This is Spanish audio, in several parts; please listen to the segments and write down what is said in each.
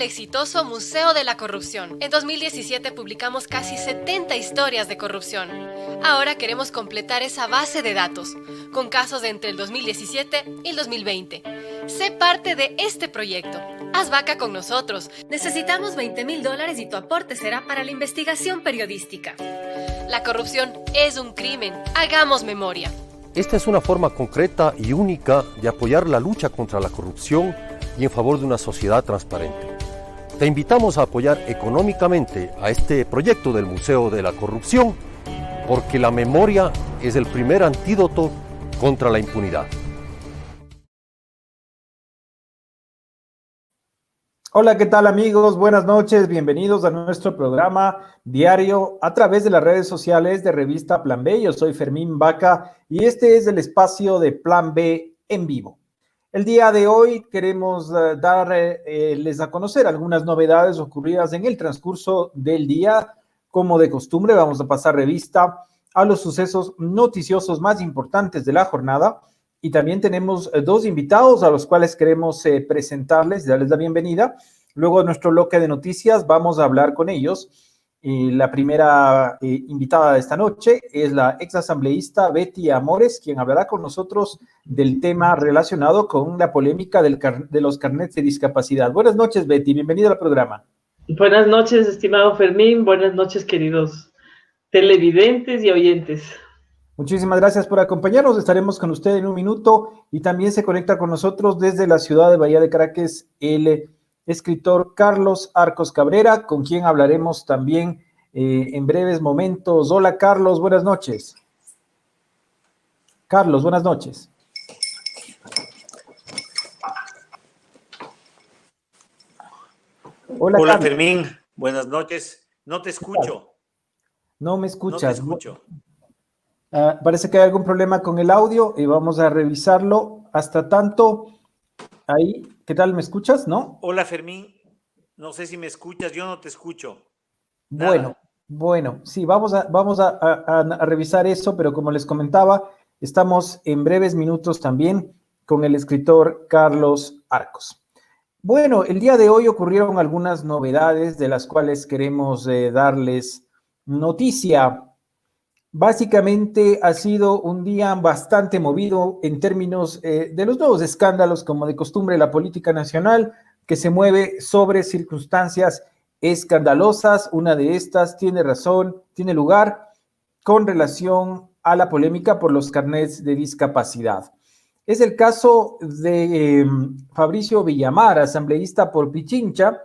exitoso Museo de la Corrupción. En 2017 publicamos casi 70 historias de corrupción. Ahora queremos completar esa base de datos, con casos de entre el 2017 y el 2020. Sé parte de este proyecto. Haz vaca con nosotros. Necesitamos $20,000 y tu aporte será para la investigación periodística. La corrupción es un crimen. Hagamos memoria. Esta es una forma concreta y única de apoyar la lucha contra la corrupción y en favor de una sociedad transparente. Te invitamos a apoyar económicamente a este proyecto del Museo de la Corrupción, porque la memoria es el primer antídoto contra la impunidad. Hola, ¿qué tal amigos? Buenas noches, bienvenidos a nuestro programa diario a través de las redes sociales de Revista Plan B. Yo soy Fermín Vaca y este es el espacio de Plan B en vivo. El día de hoy queremos darles a conocer algunas novedades ocurridas en el transcurso del día. Como de costumbre, vamos a pasar revista a los sucesos noticiosos más importantes de la jornada. Y también tenemos dos invitados a los cuales queremos presentarles, darles la bienvenida. Luego de nuestro bloque de noticias vamos a hablar con ellos. La primera invitada de esta noche es la exasambleísta Betty Amores, quien hablará con nosotros del tema relacionado con la polémica de los carnets de discapacidad. Buenas noches, Betty, bienvenida al programa. Buenas noches, estimado Fermín. Buenas noches, queridos televidentes y oyentes. Muchísimas gracias por acompañarnos. Estaremos con usted en un minuto y también se conecta con nosotros desde la ciudad de Bahía de Caracas el escritor Carlos Arcos Cabrera, con quien hablaremos también en breves momentos. Hola, Carlos, buenas noches. Carlos, buenas noches. Hola, Fermín, buenas noches. No te escucho. No me escuchas. No te escucho. Parece que hay algún problema con el audio y vamos a revisarlo. Hasta tanto, ahí, ¿qué tal? ¿Me escuchas? ¿No? Hola, Fermín. No sé si me escuchas, yo no te escucho. Bueno, sí, vamos a revisar eso, pero como les comentaba, estamos en breves minutos también con el escritor Carlos Arcos. Bueno, el día de hoy ocurrieron algunas novedades de las cuales queremos darles noticia. Básicamente ha sido un día bastante movido en términos de los nuevos escándalos, como de costumbre, la política nacional, que se mueve sobre circunstancias escandalosas. Una de estas tiene lugar con relación a la polémica por los carnets de discapacidad. Es el caso de Fabricio Villamar, asambleísta por Pichincha,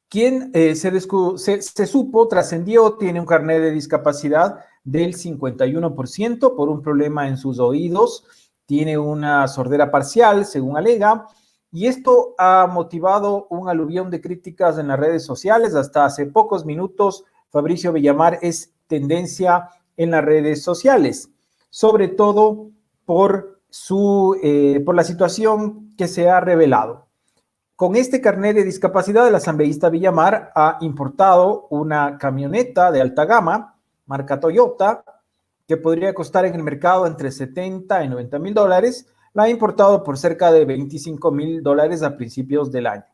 quien se supo, trascendió, tiene un carnet de discapacidad del 51% por un problema en sus oídos, tiene una sordera parcial, según alega, y esto ha motivado un aluvión de críticas en las redes sociales. Hasta hace pocos minutos, Fabricio Villamar es tendencia en las redes sociales, sobre todo por la situación que se ha revelado. Con este carnet de discapacidad, el asambleísta Villamar ha importado una camioneta de alta gama, marca Toyota, que podría costar en el mercado entre $70,000 y $90,000. La ha importado por cerca de $25,000 a principios del año.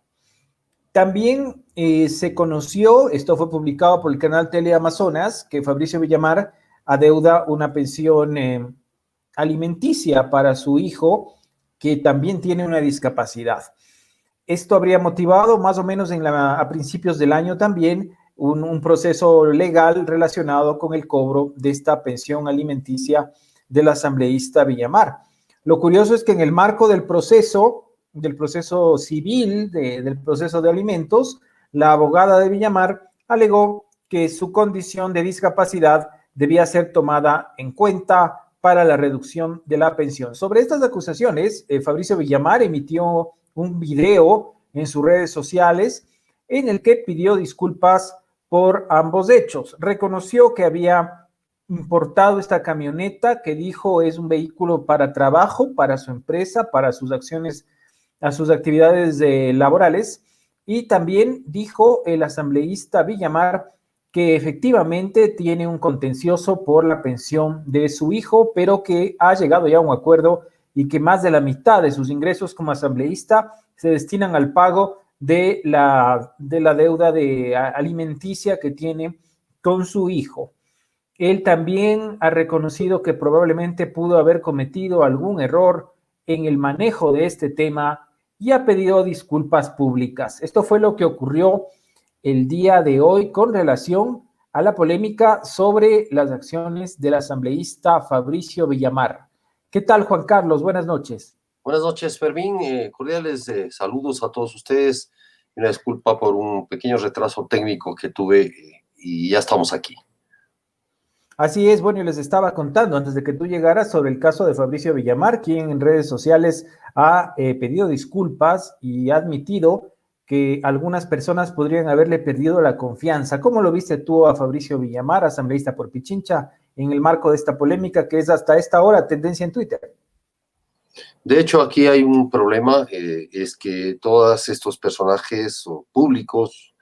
También se conoció, esto fue publicado por el canal Teleamazonas, que Fabricio Villamar adeuda una pensión alimenticia para su hijo, que también tiene una discapacidad. Esto habría motivado más o menos a principios del año también un proceso legal relacionado con el cobro de esta pensión alimenticia del asambleísta Villamar. Lo curioso es que en el marco del proceso civil, del proceso de alimentos, la abogada de Villamar alegó que su condición de discapacidad debía ser tomada en cuenta para la reducción de la pensión. Sobre estas acusaciones, Fabricio Villamar emitió un video en sus redes sociales en el que pidió disculpas por ambos hechos. Reconoció que había importado esta camioneta, que dijo es un vehículo para trabajo, para su empresa, para sus actividades laborales, y también dijo el asambleísta Villamar que efectivamente tiene un contencioso por la pensión de su hijo, pero que ha llegado ya a un acuerdo y que más de la mitad de sus ingresos como asambleísta se destinan al pago de la deuda alimenticia que tiene con su hijo. Él también ha reconocido que probablemente pudo haber cometido algún error en el manejo de este tema y ha pedido disculpas públicas. Esto fue lo que ocurrió el día de hoy con relación a la polémica sobre las acciones del asambleísta Fabricio Villamar. ¿Qué tal, Juan Carlos? Buenas noches. Buenas noches, Fermín. Cordiales saludos a todos ustedes. Una disculpa por un pequeño retraso técnico que tuve y ya estamos aquí. Así es, bueno, yo les estaba contando antes de que tú llegaras sobre el caso de Fabricio Villamar, quien en redes sociales ha pedido disculpas y ha admitido que algunas personas podrían haberle perdido la confianza. ¿Cómo lo viste tú a Fabricio Villamar, asambleísta por Pichincha, en el marco de esta polémica que es hasta esta hora tendencia en Twitter? De hecho, aquí hay un problema, es que todos estos personajes públicos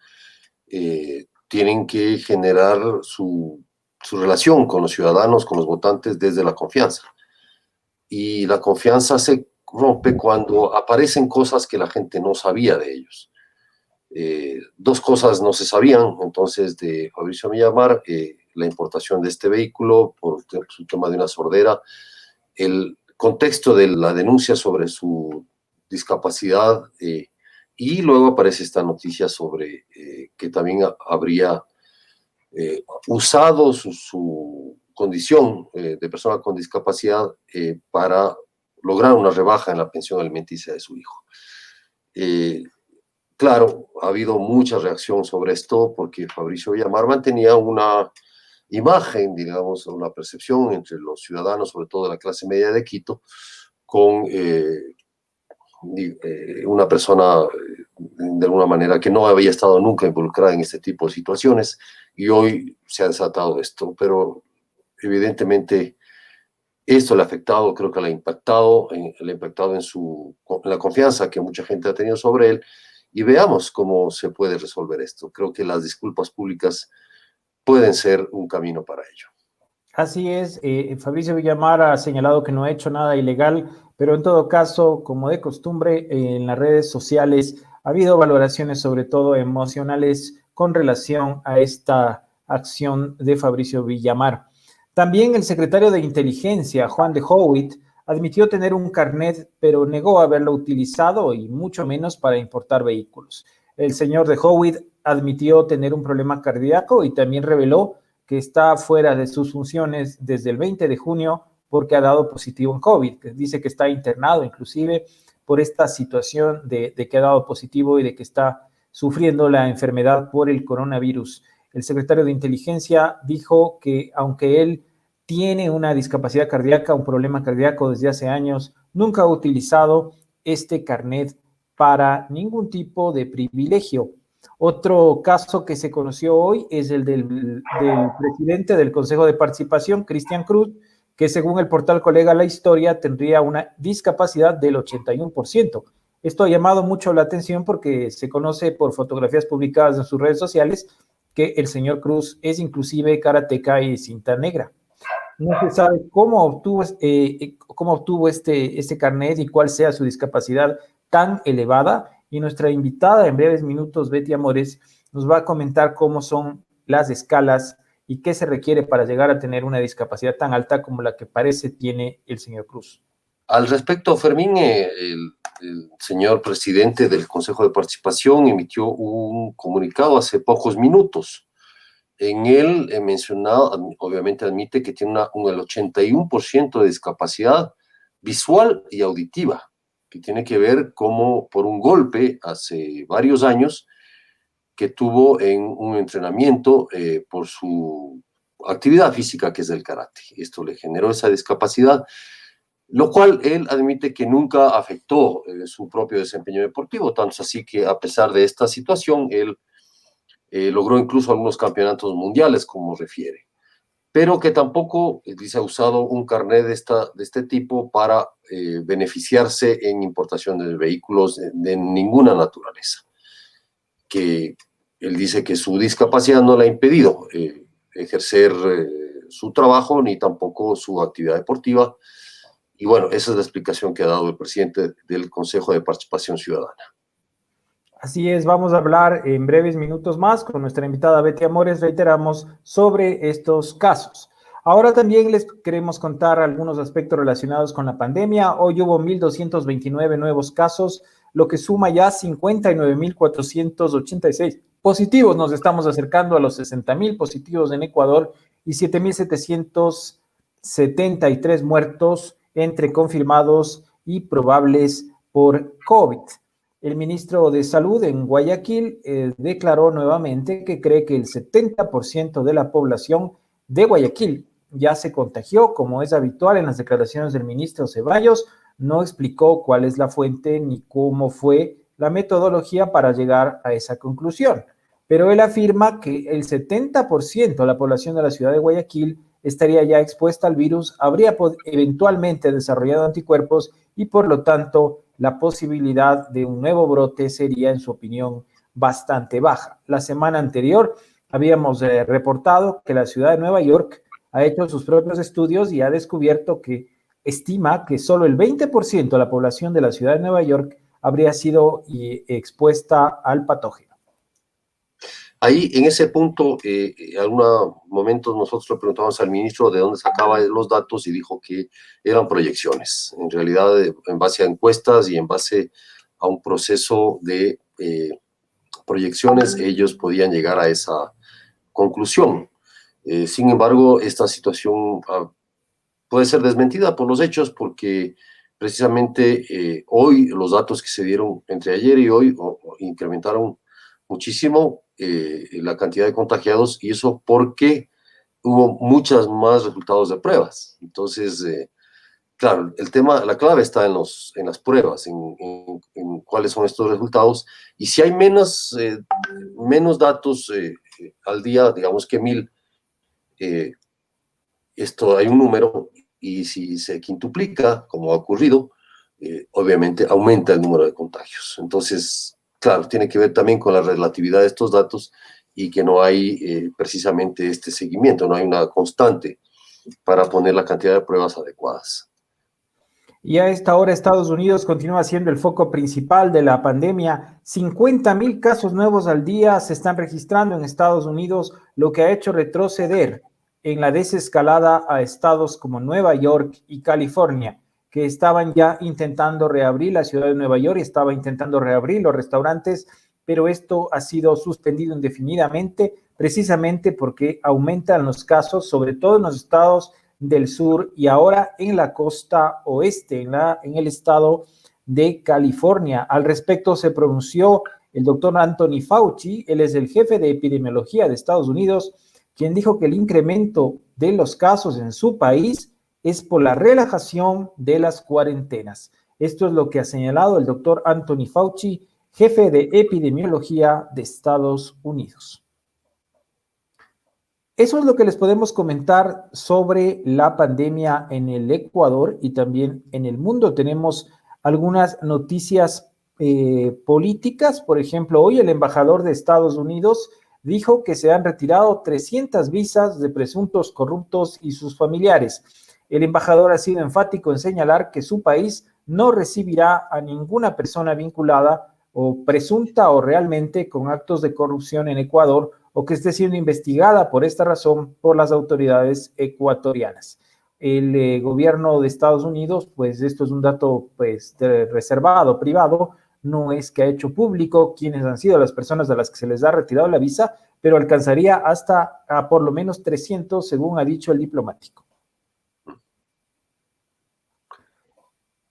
tienen que generar su relación con los ciudadanos, con los votantes desde la confianza. Y la confianza se rompe cuando aparecen cosas que la gente no sabía de ellos. Dos cosas no se sabían entonces de Fabricio Villamar: la importación de este vehículo por su tema de una sordera, el contexto de la denuncia sobre su discapacidad, y luego aparece esta noticia sobre que también habría usado su condición de persona con discapacidad para lograr una rebaja en la pensión alimenticia de su hijo. Claro, ha habido mucha reacción sobre esto porque Fabricio Villamar mantenía una imagen, digamos, una percepción entre los ciudadanos, sobre todo de la clase media de Quito, con una persona de alguna manera que no había estado nunca involucrada en este tipo de situaciones, y hoy se ha desatado esto, pero evidentemente esto le ha afectado, creo que le ha impactado en la confianza que mucha gente ha tenido sobre él, y veamos cómo se puede resolver esto. Creo que las disculpas públicas pueden ser un camino para ello. Así es, Fabricio Villamar ha señalado que no ha hecho nada ilegal, pero en todo caso, como de costumbre, en las redes sociales ha habido valoraciones, sobre todo emocionales, con relación a esta acción de Fabricio Villamar. También el secretario de Inteligencia, Juan de Howitt, admitió tener un carnet, pero negó haberlo utilizado y mucho menos para importar vehículos. El señor de Howitt admitió tener un problema cardíaco y también reveló que está fuera de sus funciones desde el 20 de junio porque ha dado positivo en COVID, que dice que está internado inclusive por esta situación de que ha dado positivo y de que está sufriendo la enfermedad por el coronavirus. El secretario de Inteligencia dijo que aunque él tiene una discapacidad cardíaca, un problema cardíaco desde hace años, nunca ha utilizado este carnet para ningún tipo de privilegio. Otro caso que se conoció hoy es el del presidente del Consejo de Participación, Cristian Cruz, que según el portal Colega La Historia tendría una discapacidad del 81%. Esto ha llamado mucho la atención porque se conoce por fotografías publicadas en sus redes sociales que el señor Cruz es inclusive karateca y cinta negra. No se sabe cómo obtuvo este carnet y cuál sea su discapacidad tan elevada. Y nuestra invitada en breves minutos, Betty Amores, nos va a comentar cómo son las escalas y qué se requiere para llegar a tener una discapacidad tan alta como la que parece tiene el señor Cruz. Al respecto, Fermín, el señor presidente del Consejo de Participación emitió un comunicado hace pocos minutos. En él mencionado, obviamente admite que tiene el 81% de discapacidad visual y auditiva, que tiene que ver como por un golpe hace varios años que tuvo en un entrenamiento por su actividad física, que es el karate. Esto le generó esa discapacidad, lo cual él admite que nunca afectó su propio desempeño deportivo, tanto es así que a pesar de esta situación, él logró incluso algunos campeonatos mundiales, como refiere, pero que tampoco, dice, ha usado un carnet de este tipo para beneficiarse en importación de vehículos de ninguna naturaleza, que él dice que su discapacidad no le ha impedido ejercer su trabajo ni tampoco su actividad deportiva. Y bueno, esa es la explicación que ha dado el presidente del Consejo de Participación Ciudadana. Así es, vamos a hablar en breves minutos más con nuestra invitada Betty Amores, reiteramos, sobre estos casos. Ahora también les queremos contar algunos aspectos relacionados con la pandemia. Hoy hubo 1.229 nuevos casos, lo que suma ya 59.486 positivos. Nos estamos acercando a los 60.000 positivos en Ecuador y 7.773 muertos entre confirmados y probables por COVID. El ministro de Salud en Guayaquil declaró nuevamente que cree que el 70% de la población de Guayaquil ya se contagió, como es habitual en las declaraciones del ministro Ceballos. No explicó cuál es la fuente ni cómo fue la metodología para llegar a esa conclusión. Pero él afirma que el 70% de la población de la ciudad de Guayaquil estaría ya expuesta al virus, habría eventualmente desarrollado anticuerpos y por lo tanto la posibilidad de un nuevo brote sería, en su opinión, bastante baja. La semana anterior habíamos reportado que la ciudad de Nueva York ha hecho sus propios estudios y ha descubierto que estima que solo el 20% de la población de la ciudad de Nueva York habría sido expuesta al patógeno. Ahí, en ese punto, en algunos momentos nosotros le preguntamos al ministro de dónde sacaba los datos y dijo que eran proyecciones. En realidad, en base a encuestas y en base a un proceso de proyecciones, ellos podían llegar a esa conclusión. Sin embargo, esta situación puede ser desmentida por los hechos porque precisamente hoy los datos que se dieron entre ayer y hoy incrementaron muchísimo la cantidad de contagiados, y eso porque hubo muchas más resultados de pruebas. Entonces, claro, la clave está en las pruebas, en cuáles son estos resultados, y si hay menos datos al día, digamos que 1.000, esto hay un número, y si se quintuplica, como ha ocurrido, obviamente aumenta el número de contagios. Entonces, claro, tiene que ver también con la relatividad de estos datos y que no hay precisamente este seguimiento, no hay una constante para poner la cantidad de pruebas adecuadas. Y a esta hora Estados Unidos continúa siendo el foco principal de la pandemia. 50.000 casos nuevos al día se están registrando en Estados Unidos, lo que ha hecho retroceder en la desescalada a estados como Nueva York y California, que estaban ya intentando reabrir la ciudad de Nueva York, estaba intentando reabrir los restaurantes, pero esto ha sido suspendido indefinidamente, precisamente porque aumentan los casos, sobre todo en los estados del sur y ahora en la costa oeste, en el estado de California. Al respecto se pronunció el doctor Anthony Fauci, él es el jefe de epidemiología de Estados Unidos, quien dijo que el incremento de los casos en su país es por la relajación de las cuarentenas. Esto es lo que ha señalado el doctor Anthony Fauci, jefe de epidemiología de Estados Unidos. Eso es lo que les podemos comentar sobre la pandemia en el Ecuador y también en el mundo. Tenemos algunas noticias políticas. Por ejemplo, hoy el embajador de Estados Unidos dijo que se han retirado 300 visas de presuntos corruptos y sus familiares. El embajador ha sido enfático en señalar que su país no recibirá a ninguna persona vinculada o presunta o realmente con actos de corrupción en Ecuador o que esté siendo investigada por esta razón por las autoridades ecuatorianas. El gobierno de Estados Unidos, pues esto es un dato reservado, privado, no es que ha hecho público quiénes han sido las personas a las que se les ha retirado la visa, pero alcanzaría hasta a por lo menos 300, según ha dicho el diplomático.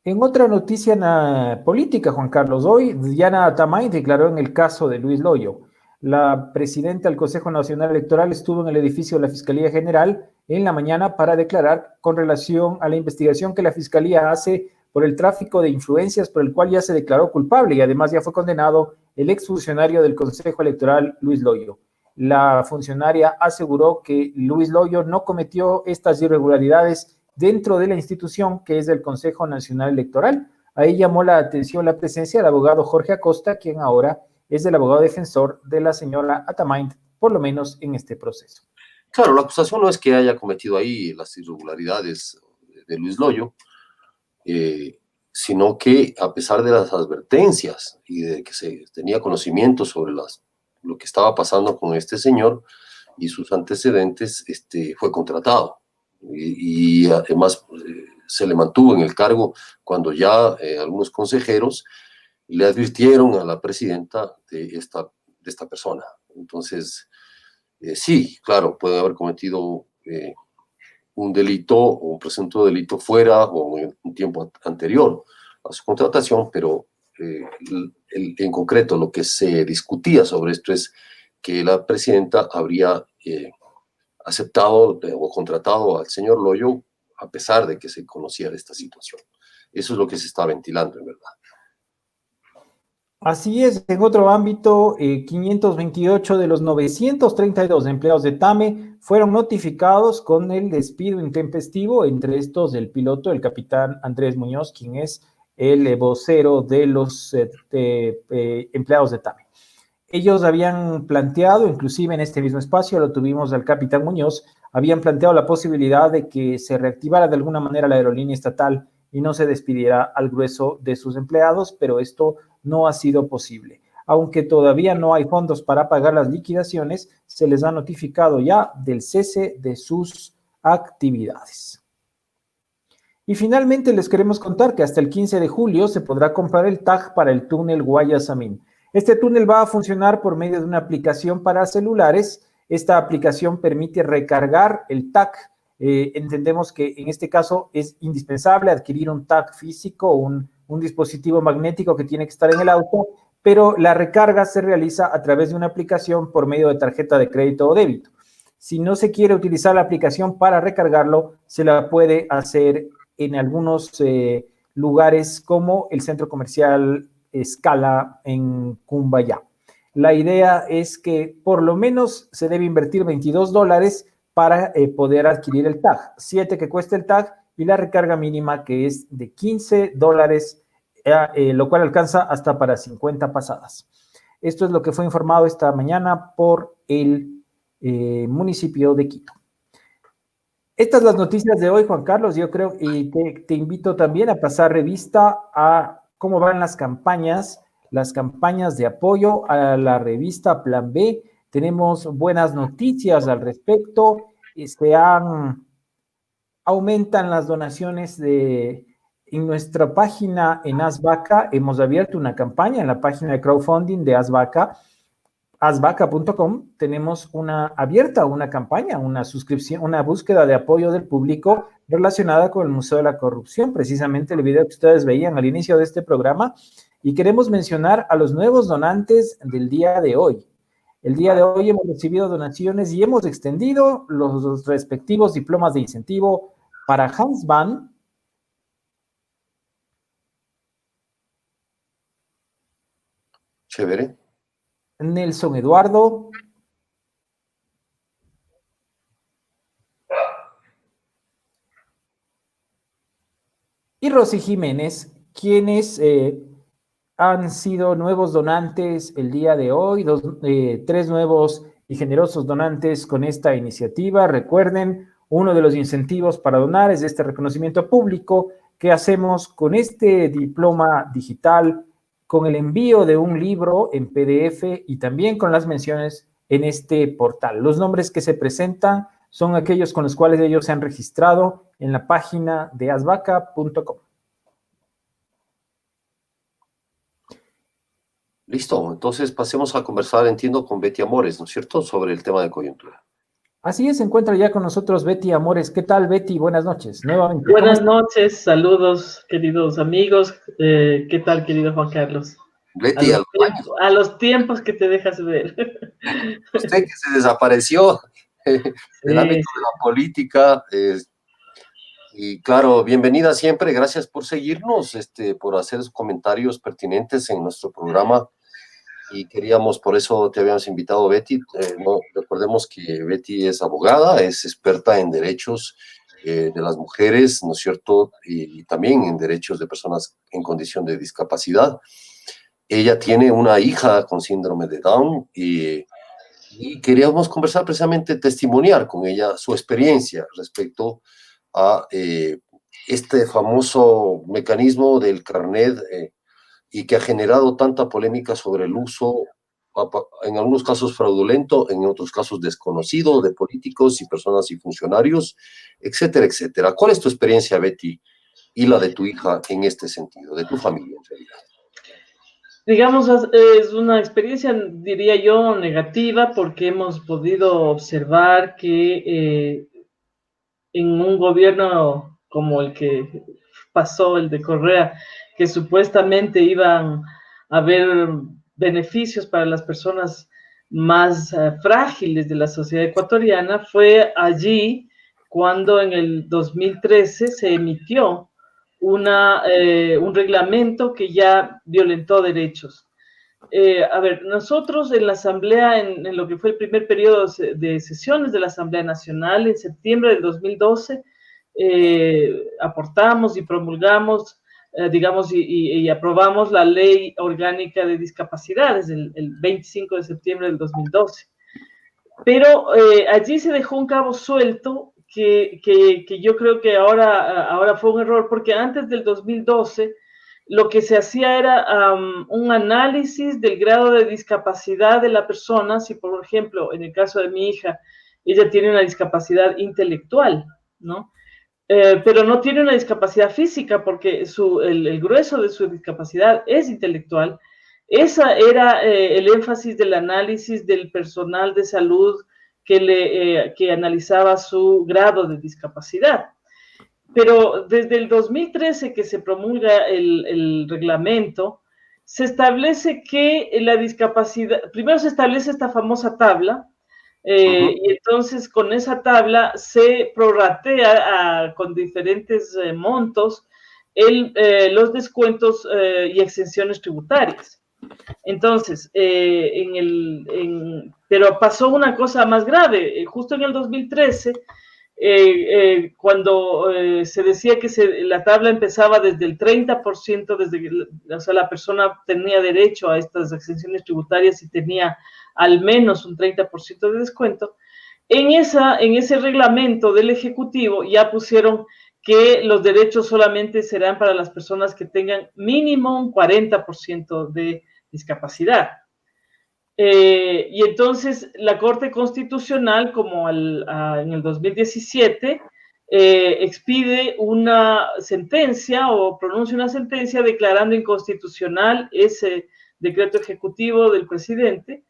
En otra noticia política, Juan Carlos, hoy Diana Atamay declaró en el caso de Luis Loyo. La presidenta del Consejo Nacional Electoral estuvo en el edificio de la Fiscalía General en la mañana para declarar con relación a la investigación que la Fiscalía hace por el tráfico de influencias, por el cual ya se declaró culpable y además ya fue condenado el exfuncionario del Consejo Electoral, Luis Loyo. La funcionaria aseguró que Luis Loyo no cometió estas irregularidades dentro de la institución que es el Consejo Nacional Electoral. Ahí llamó la atención la presencia del abogado Jorge Acosta, quien ahora es el abogado defensor de la señora Atamay, por lo menos en este proceso. Claro, la acusación no es que haya cometido ahí las irregularidades de Luis Loyo, sino que a pesar de las advertencias y de que se tenía conocimiento sobre lo que estaba pasando con este señor y sus antecedentes, fue contratado. Y además se le mantuvo en el cargo cuando ya algunos consejeros le advirtieron a la presidenta de esta persona. Entonces, sí, claro, puede haber cometido un delito o un presunto delito fuera o en un tiempo anterior a su contratación, pero en concreto lo que se discutía sobre esto es que la presidenta habría aceptado o contratado al señor Loyo a pesar de que se conocía de esta situación. Eso es lo que se está ventilando, en verdad. Así es, en otro ámbito, 528 de los 932 empleados de TAME fueron notificados con el despido intempestivo, entre estos el piloto, el capitán Andrés Muñoz, quien es el vocero de los empleados de TAME. Ellos habían planteado, inclusive en este mismo espacio, lo tuvimos al capitán Muñoz, habían planteado la posibilidad de que se reactivara de alguna manera la aerolínea estatal y no se despidiera al grueso de sus empleados, pero esto no ha sido posible. Aunque todavía no hay fondos para pagar las liquidaciones, se les ha notificado ya del cese de sus actividades. Y finalmente les queremos contar que hasta el 15 de julio se podrá comprar el tag para el túnel Guayasamín. Este túnel va a funcionar por medio de una aplicación para celulares. Esta aplicación permite recargar el tag. Entendemos que en este caso es indispensable adquirir un tag físico, un dispositivo magnético que tiene que estar en el auto, pero la recarga se realiza a través de una aplicación por medio de tarjeta de crédito o débito. Si no se quiere utilizar la aplicación para recargarlo, se la puede hacer en algunos lugares como el centro comercial Scala en Cumbayá. La idea es que por lo menos se debe invertir $22 para poder adquirir el tag, 7 que cuesta el tag y la recarga mínima que es de $15, lo cual alcanza hasta para 50 pasadas. Esto es lo que fue informado esta mañana por el municipio de Quito. Estas son las noticias de hoy, Juan Carlos. Yo creo y te invito también a pasar revista a cómo van las campañas de apoyo a la revista Plan B. Tenemos buenas noticias al respecto. Aumentan las donaciones en nuestra página en Azvaca. Hemos abierto una campaña en la página de crowdfunding de Azvaca, azvaca.com. Tenemos abierta una campaña, una suscripción, una búsqueda de apoyo del público relacionada con el Museo de la Corrupción, precisamente el video que ustedes veían al inicio de este programa, y queremos mencionar a los nuevos donantes del día de hoy. El día de hoy hemos recibido donaciones y hemos extendido los respectivos diplomas de incentivo para Hans Van, Chévere. Nelson Eduardo, y Rosy Jiménez, quienes han sido nuevos donantes el día de hoy, 3 nuevos y generosos donantes con esta iniciativa. Recuerden, uno de los incentivos para donar es este reconocimiento público que hacemos con este diploma digital, con el envío de un libro en PDF y también con las menciones en este portal. Los nombres que se presentan son aquellos con los cuales ellos se han registrado en la página de azvaca.com. Listo, entonces pasemos a conversar, entiendo, con Betty Amores, ¿no es cierto?, sobre el tema de coyuntura. Así es, se encuentra ya con nosotros Betty Amores. ¿Qué tal, Betty? Buenas noches, nuevamente. Buenas noches, saludos, queridos amigos. ¿Qué tal, querido Juan Carlos? Betty, a los tiempos que te dejas ver. Usted que se desapareció del ámbito de la política, y claro, bienvenida siempre, gracias por seguirnos, por hacer comentarios pertinentes en nuestro programa, y queríamos, por eso te habíamos invitado, Betty. Recordemos que Betty es abogada, es experta en derechos de las mujeres, ¿no es cierto?, y también en derechos de personas en condición de discapacidad. Ella tiene una hija con síndrome de Down y queríamos conversar precisamente, testimoniar con ella su experiencia respecto a este famoso mecanismo del carnet y que ha generado tanta polémica sobre el uso, en algunos casos fraudulento, en otros casos desconocido, de políticos y personas y funcionarios, etcétera, etcétera. ¿Cuál es tu experiencia, Betty, y la de tu hija en este sentido, de tu familia en realidad? Digamos, es una experiencia, diría yo, negativa, porque hemos podido observar que en un gobierno como el que pasó, el de Correa, que supuestamente iban a haber beneficios para las personas más frágiles de la sociedad ecuatoriana, fue allí cuando en el 2013 se emitió un reglamento que ya violentó derechos. A ver, nosotros en la Asamblea, en lo que fue el primer periodo de sesiones de la Asamblea Nacional, en septiembre del 2012, aportamos y promulgamos, digamos, y aprobamos la Ley Orgánica de Discapacidades el 25 de septiembre del 2012. Pero allí se dejó un cabo suelto que yo creo que ahora fue un error, porque antes del 2012 lo que se hacía era un análisis del grado de discapacidad de la persona. Si, por ejemplo, en el caso de mi hija, ella tiene una discapacidad intelectual, ¿no? Pero no tiene una discapacidad física, porque el grueso de su discapacidad es intelectual. Esa era el énfasis del análisis del personal de salud que analizaba su grado de discapacidad. Pero desde el 2013 que se promulga el reglamento, se establece que la discapacidad, primero se establece esta famosa tabla, y entonces con esa tabla se prorratea con diferentes montos los descuentos y exenciones tributarias. Entonces, pero pasó una cosa más grave. Justo en el 2013, cuando se decía que la tabla empezaba desde el 30%, o sea, la persona tenía derecho a estas exenciones tributarias y tenía al menos un 30% de descuento. En ese reglamento del Ejecutivo ya pusieron que los derechos solamente serán para las personas que tengan mínimo un 40% de discapacidad. Y entonces la Corte Constitucional, como en el 2017, expide una sentencia o pronuncia una sentencia declarando inconstitucional ese decreto ejecutivo del presidente,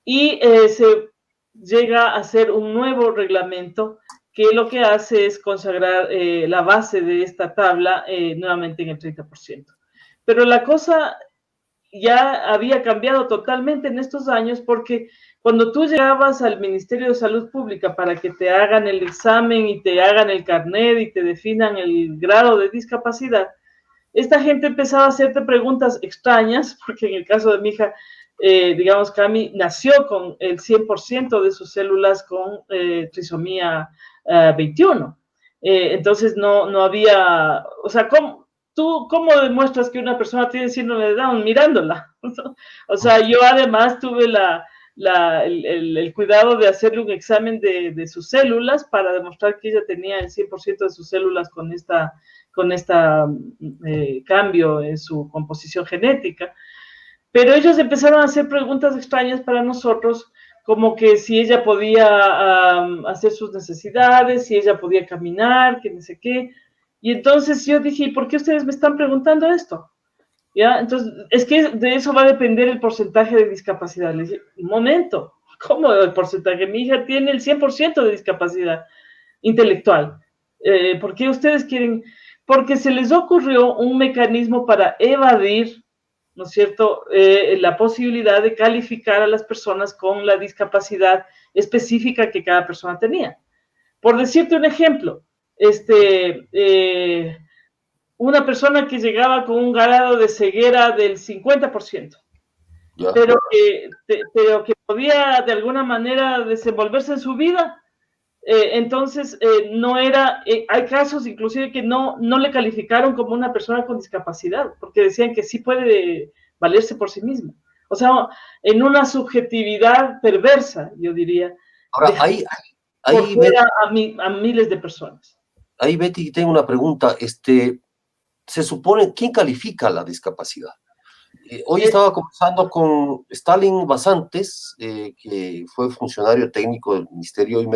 y se llega a hacer un nuevo reglamento que lo que hace es consagrar la base de esta tabla nuevamente en el 30%. Pero la cosa ya había cambiado totalmente en estos años, porque cuando tú llegabas al Ministerio de Salud Pública para que te hagan el examen y te hagan el carnet y te definan el grado de discapacidad, esta gente empezaba a hacerte preguntas extrañas, porque en el caso de mi hija, digamos, Cami nació con el 100% de sus células con trisomía 21. Entonces no había, o sea, ¿cómo demuestras que una persona tiene síndrome de Down? Mirándola. O sea, yo además tuve el cuidado de hacerle un examen de sus células para demostrar que ella tenía el 100% de sus células con esta cambio en su composición genética. Pero ellos empezaron a hacer preguntas extrañas para nosotros, como que si ella podía hacer sus necesidades, si ella podía caminar, que no sé qué. Y entonces yo dije, ¿por qué ustedes me están preguntando esto? ¿Ya? Entonces, es que de eso va a depender el porcentaje de discapacidad. Le dije, un momento, ¿cómo el porcentaje? Mi hija tiene el 100% de discapacidad intelectual. ¿Por qué ustedes quieren? Porque se les ocurrió un mecanismo para evadir, ¿no es cierto?, la posibilidad de calificar a las personas con la discapacidad específica que cada persona tenía. Por decirte un ejemplo, una persona que llegaba con un grado de ceguera del 50%, pero que podía de alguna manera desenvolverse en su vida, entonces no era, hay casos inclusive que no le calificaron como una persona con discapacidad, porque decían que sí puede valerse por sí misma. O sea, en una subjetividad perversa, yo diría, Ahora, por fuera a miles de personas. ahí Betty, tengo una pregunta. Se supone, ¿quién califica la discapacidad? Hoy estaba conversando con Stalin Basantes, que fue funcionario técnico del ministerio, y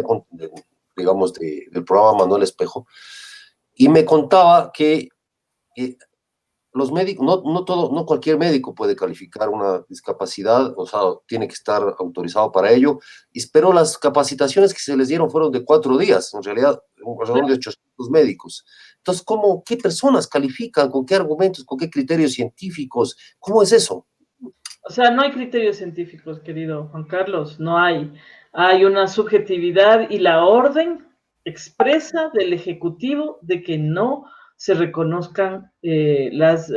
digamos, del programa Manuel Espejo, y me contaba que los médicos, no cualquier médico puede calificar una discapacidad, o sea, tiene que estar autorizado para ello, pero las capacitaciones que se les dieron fueron de 4 días, en realidad, alrededor de 800 médicos. Entonces, ¿qué personas califican? ¿Con qué argumentos? ¿Con qué criterios científicos? ¿Cómo es eso? O sea, no hay criterios científicos, querido Juan Carlos, no hay. Hay una subjetividad y la orden expresa del Ejecutivo de que no se reconozcan las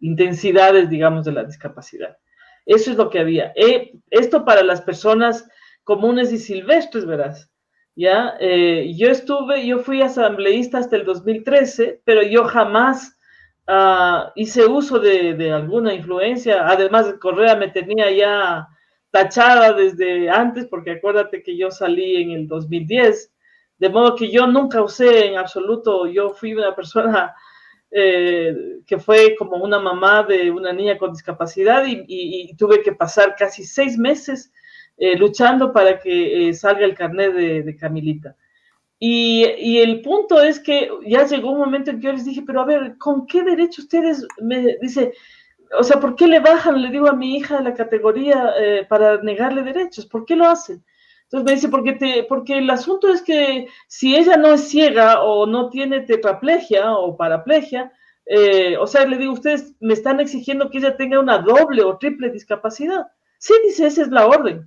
intensidades, digamos, de la discapacidad. Eso es lo que había. Esto para las personas comunes y silvestres, verás. ¿Ya? Yo fui asambleísta hasta el 2013, pero yo jamás hice uso de alguna influencia. Además, Correa me tenía ya tachada desde antes, porque acuérdate que yo salí en el 2010, de modo que yo nunca usé en absoluto. Yo fui una persona que fue como una mamá de una niña con discapacidad y tuve que pasar casi 6 meses luchando para que salga el carnet de Camilita. Y el punto es que ya llegó un momento en que yo les dije, pero a ver, ¿con qué derecho ustedes me dice, o sea, ¿por qué le bajan, le digo a mi hija de la categoría para negarle derechos? ¿Por qué lo hacen? Entonces me dice, porque el asunto es que si ella no es ciega o no tiene tetraplegia o paraplegia, o sea, le digo, ustedes me están exigiendo que ella tenga una doble o triple discapacidad. Sí, dice, esa es la orden.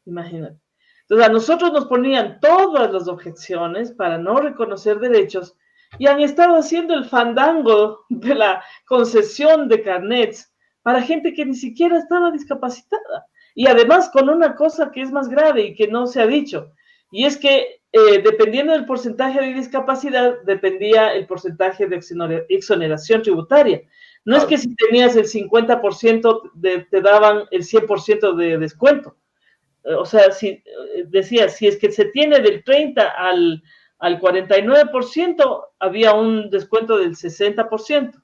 Imagínate. Entonces a nosotros nos ponían todas las objeciones para no reconocer derechos y han estado haciendo el fandango de la concesión de carnets para gente que ni siquiera estaba discapacitada. Y además con una cosa que es más grave y que no se ha dicho, y es que dependiendo del porcentaje de discapacidad, dependía el porcentaje de exoneración tributaria. No es que si tenías el 50% te daban el 100% de descuento. O sea, si decía, si es que se tiene del 30 al 49%, había un descuento del 60%.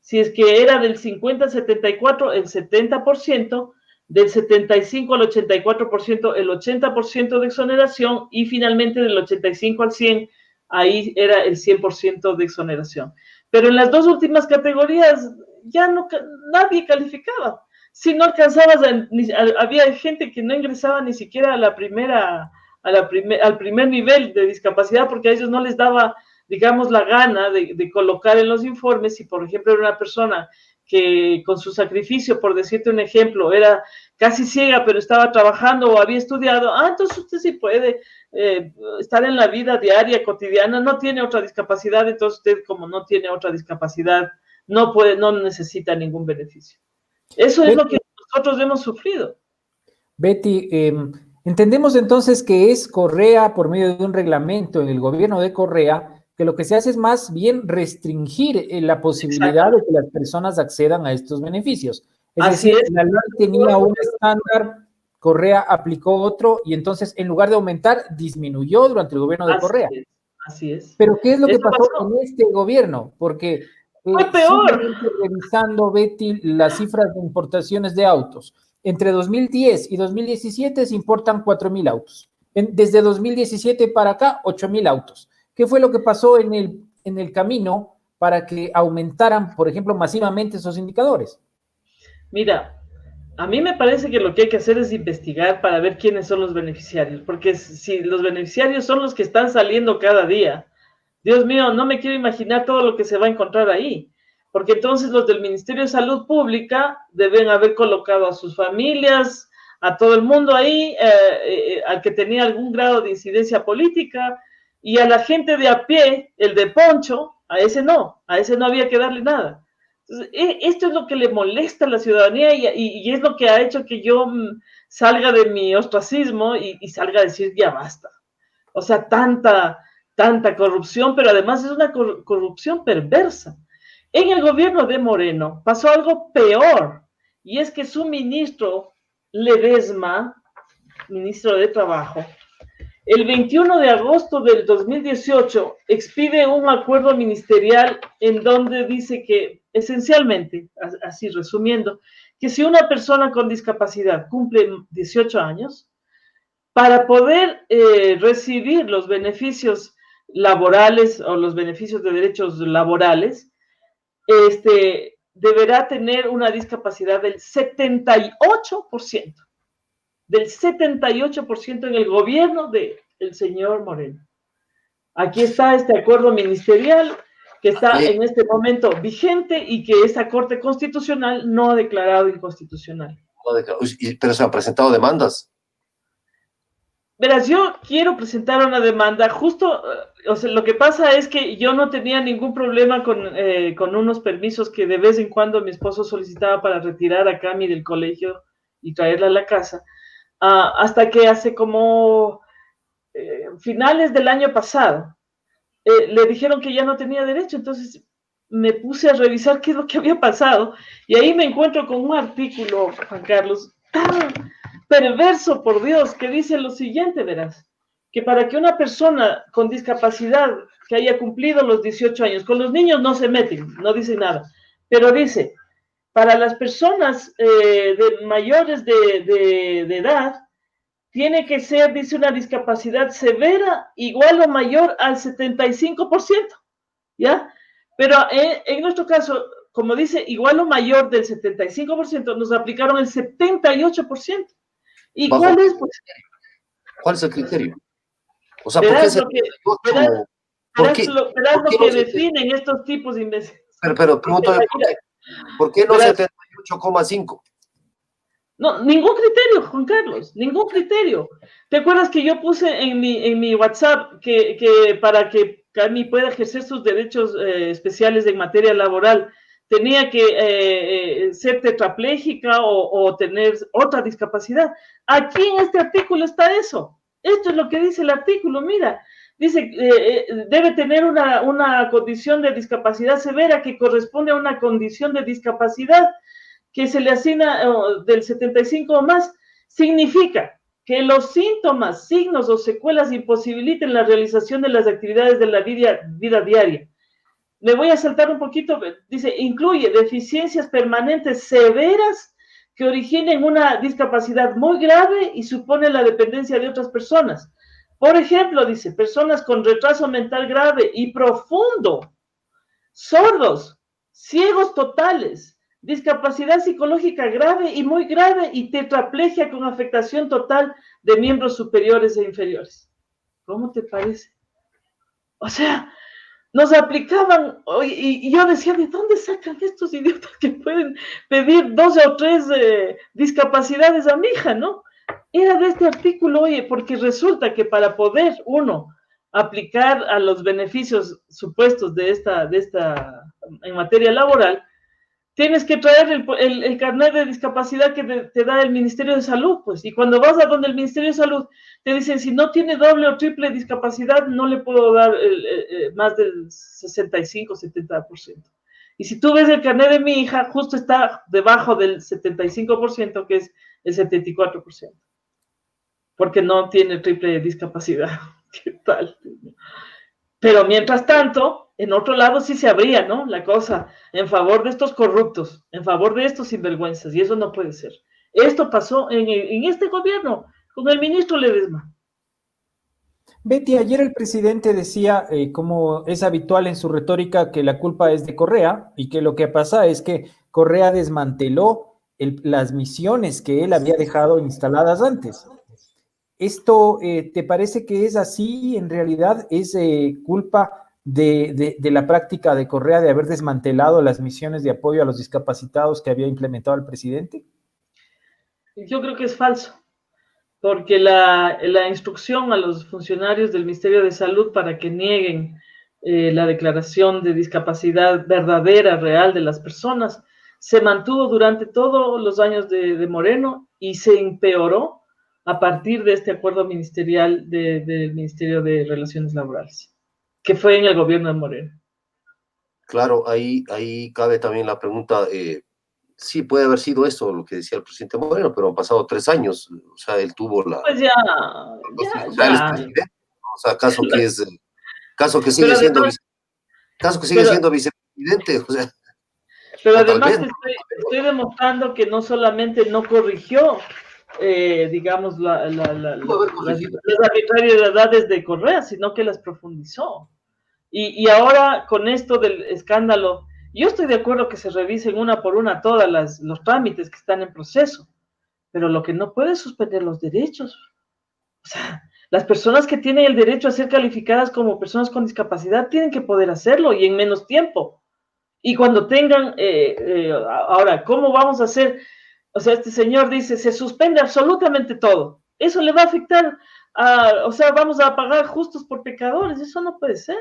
Si es que era del 50 al 74, el 70%, del 75 al 84%, el 80% de exoneración, y finalmente del 85 al 100, ahí era el 100% de exoneración. Pero en las dos últimas categorías ya nadie calificaba. Si no alcanzabas, había gente que no ingresaba ni siquiera a al primer nivel de discapacidad porque a ellos no les daba, digamos, la gana de colocar en los informes. Si, por ejemplo, era una persona que con su sacrificio, por decirte un ejemplo, era casi ciega, pero estaba trabajando o había estudiado, entonces usted sí puede estar en la vida diaria, cotidiana, no tiene otra discapacidad, entonces usted, como no tiene otra discapacidad, no necesita ningún beneficio. Eso es lo que nosotros hemos sufrido. Betty, entendemos entonces que es Correa, por medio de un reglamento en el gobierno de Correa, que lo que se hace es más bien restringir la posibilidad de que las personas accedan a estos beneficios. Es decir, la ley tenía un estándar, Correa aplicó otro, y entonces en lugar de aumentar, disminuyó durante el gobierno de Correa. Así es. Pero ¿qué es lo que pasó en este gobierno? Porque fue peor. Revisando, Betty, las cifras de importaciones de autos. Entre 2010 y 2017 se importan 4,000 autos. Desde 2017 para acá, 8,000 autos. ¿Qué fue lo que pasó en el camino para que aumentaran, por ejemplo, masivamente esos indicadores? Mira, a mí me parece que lo que hay que hacer es investigar para ver quiénes son los beneficiarios, porque si los beneficiarios son los que están saliendo cada día, Dios mío, no me quiero imaginar todo lo que se va a encontrar ahí, porque entonces los del Ministerio de Salud Pública deben haber colocado a sus familias, a todo el mundo ahí, al que tenía algún grado de incidencia política, y a la gente de a pie, el de poncho, a ese no había que darle nada. Entonces, esto es lo que le molesta a la ciudadanía y es lo que ha hecho que yo salga de mi ostracismo y salga a decir ya basta. O sea, tanta corrupción, pero además es una corrupción perversa. En el gobierno de Moreno pasó algo peor, y es que su ministro Ledesma, ministro de Trabajo, El 21 de agosto del 2018 expide un acuerdo ministerial en donde dice que, esencialmente, así resumiendo, que si una persona con discapacidad cumple 18 años, para poder recibir los beneficios laborales o los beneficios de derechos laborales, deberá tener una discapacidad del 78%, del 78% en el gobierno del señor Moreno. Aquí está este acuerdo ministerial que está en este momento vigente y que esta Corte Constitucional no ha declarado inconstitucional. Pero se han presentado demandas. Verás, yo quiero presentar una demanda, justo, o sea, lo que pasa es que yo no tenía ningún problema con unos permisos que de vez en cuando mi esposo solicitaba para retirar a Cami del colegio y traerla a la casa, hasta que hace como finales del año pasado le dijeron que ya no tenía derecho, entonces me puse a revisar qué es lo que había pasado, y ahí me encuentro con un artículo, Juan Carlos, tan perverso, por Dios, que dice lo siguiente, verás, que para que una persona con discapacidad que haya cumplido los 18 años, con los niños no se meten, no dice nada, pero dice, para las personas mayores de edad, tiene que ser, dice, una discapacidad severa, igual o mayor al 75%, ¿ya? Pero en nuestro caso, como dice, igual o mayor del 75%, nos aplicaron el 78%. ¿Y cuál es? Pues, ¿cuál es el criterio? O sea, ¿por qué se... verás lo que definen estos tipos de imbéciles? Pero pregunto, ¿por qué no 78,5? No, ningún criterio, Juan Carlos, ningún criterio. ¿Te acuerdas que yo puse en mi WhatsApp que para que Cami pueda ejercer sus derechos especiales en materia laboral, tenía que ser tetrapléjica o tener otra discapacidad? Aquí en este artículo está eso. Esto es lo que dice el artículo, mira. Dice, debe tener una condición de discapacidad severa que corresponde a una condición de discapacidad que se le asigna del 75 o más, significa que los síntomas, signos o secuelas imposibiliten la realización de las actividades de la vida diaria. Me voy a saltar un poquito, dice, incluye deficiencias permanentes severas que originen una discapacidad muy grave y supone la dependencia de otras personas. Por ejemplo, dice, personas con retraso mental grave y profundo, sordos, ciegos totales, discapacidad psicológica grave y muy grave y tetraplegia con afectación total de miembros superiores e inferiores. ¿Cómo te parece? O sea, nos aplicaban, y yo decía, ¿de dónde sacan estos idiotas que pueden pedir 2 o 3 discapacidades a mi hija, no? Era de este artículo, oye, porque resulta que para poder uno aplicar a los beneficios supuestos de esta en materia laboral, tienes que traer el carnet de discapacidad que te da el Ministerio de Salud, pues, y cuando vas a donde el Ministerio de Salud, te dicen, si no tiene doble o triple discapacidad, no le puedo dar más del 65-70%. Y si tú ves el carnet de mi hija, justo está debajo del 75%, que es el 74%, porque no tiene triple discapacidad. ¿Qué tal? Pero mientras tanto, en otro lado sí se abría, ¿no? La cosa en favor de estos corruptos, en favor de estos sinvergüenzas, y eso no puede ser. Esto pasó en este gobierno, con el ministro Ledesma. Betty, ayer el presidente decía, como es habitual en su retórica, que la culpa es de Correa y que lo que pasa es que Correa desmanteló las misiones que él había dejado instaladas antes. ¿Esto te parece que es así? ¿En realidad es culpa de la práctica de Correa de haber desmantelado las misiones de apoyo a los discapacitados que había implementado el presidente? Yo creo que es falso, porque la instrucción a los funcionarios del Ministerio de Salud para que nieguen la declaración de discapacidad verdadera, real de las personas, se mantuvo durante todos los años de Moreno y se empeoró a partir de este acuerdo ministerial del Ministerio de Relaciones Laborales, que fue en el gobierno de Moreno. Claro, ahí cabe también la pregunta, sí puede haber sido eso lo que decía el presidente Moreno, pero han pasado 3 años, o sea, él tuvo la... Pues O sea, él es presidente, o sea, caso que sigue Pero siendo, además, caso que sigue pero, siendo vicepresidente, o sea, pero o tal además vez, te no, estoy demostrando que no solamente no corrigió, digamos, pudo haber corregido. las arbitrariedades de Correa, sino que las profundizó. Y ahora con esto del escándalo, yo estoy de acuerdo que se revisen una por una todas los trámites que están en proceso, pero lo que no puede es suspender los derechos. O sea, las personas que tienen el derecho a ser calificadas como personas con discapacidad tienen que poder hacerlo y en menos tiempo. Y cuando tengan, ahora, ¿cómo vamos a hacer? O sea, este señor dice, se suspende absolutamente todo. Eso le va a afectar o sea, vamos a pagar justos por pecadores. Eso no puede ser.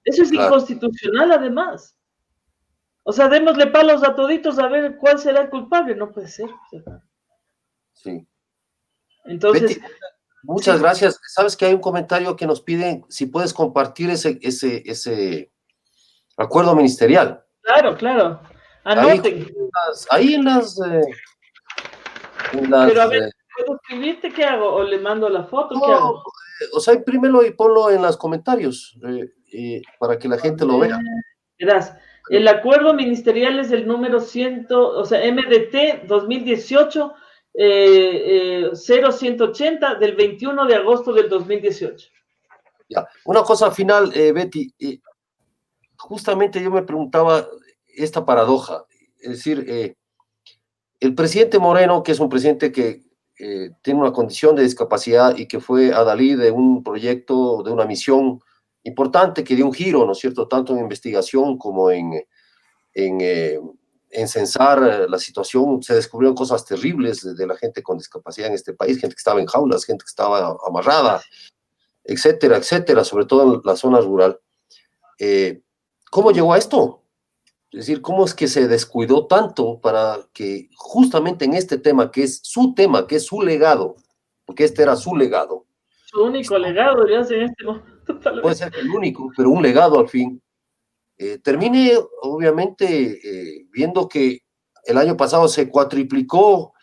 Eso es Claro. inconstitucional además. O sea, démosle palos a toditos a ver cuál será el culpable. No puede ser. Sí. Entonces, Betty, muchas sí, gracias. Sabes que hay un comentario que nos piden si puedes compartir ese acuerdo ministerial. claro, claro. Ahí, Anoten. ahí en las Pero a ver, ¿puedo escribirte qué hago? ¿O le mando la foto? ¿Qué no, hago? o sea, imprímelo y ponlo en los comentarios para que la A gente lo vea. ver, verás, el acuerdo ministerial es el número 100, o sea, MDT 2018 0180 del 21 de agosto del 2018. Ya. Una cosa final, Betty, justamente yo me preguntaba esta paradoja, es decir, el presidente Moreno, que es un presidente que tiene una condición de discapacidad y que fue adalid de un proyecto, de una misión importante que dio un giro, ¿no es cierto?, tanto en investigación como en censar la situación. Se descubrieron cosas terribles de la gente con discapacidad en este país, gente que estaba en jaulas, gente que estaba amarrada, etcétera, etcétera, sobre todo en la zona rural. ¿Cómo llegó a esto? Es decir, ¿cómo es que se descuidó tanto para que justamente en este tema, que es su legado, porque este era su legado, Su único legado, ya en este momento, tal puede vez. ser que el único, pero un legado al fin, termine obviamente viendo que el año pasado se cuatriplicó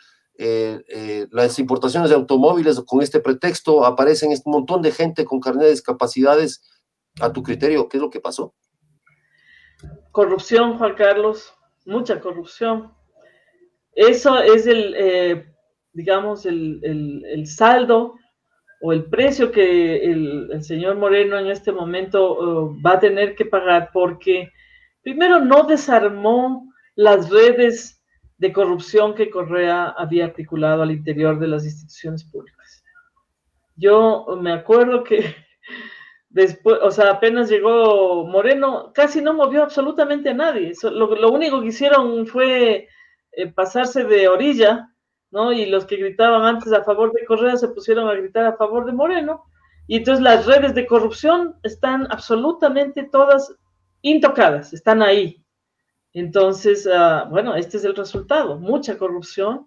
las importaciones de automóviles con este pretexto, aparecen un montón de gente con carnet de discapacidades? A tu criterio, ¿qué es lo que pasó? Corrupción, Juan Carlos, mucha corrupción. Eso es digamos, el saldo o el precio que el señor Moreno en este momento va a tener que pagar porque primero no desarmó las redes de corrupción que Correa había articulado al interior de las instituciones públicas. Yo me acuerdo que después, o sea, apenas llegó Moreno, casi no movió absolutamente a nadie. Lo único que hicieron fue pasarse de orilla, ¿no? Y los que gritaban antes a favor de Correa se pusieron a gritar a favor de Moreno. Y entonces las redes de corrupción están absolutamente todas intocadas, están ahí. Entonces, bueno, este es el resultado, mucha corrupción.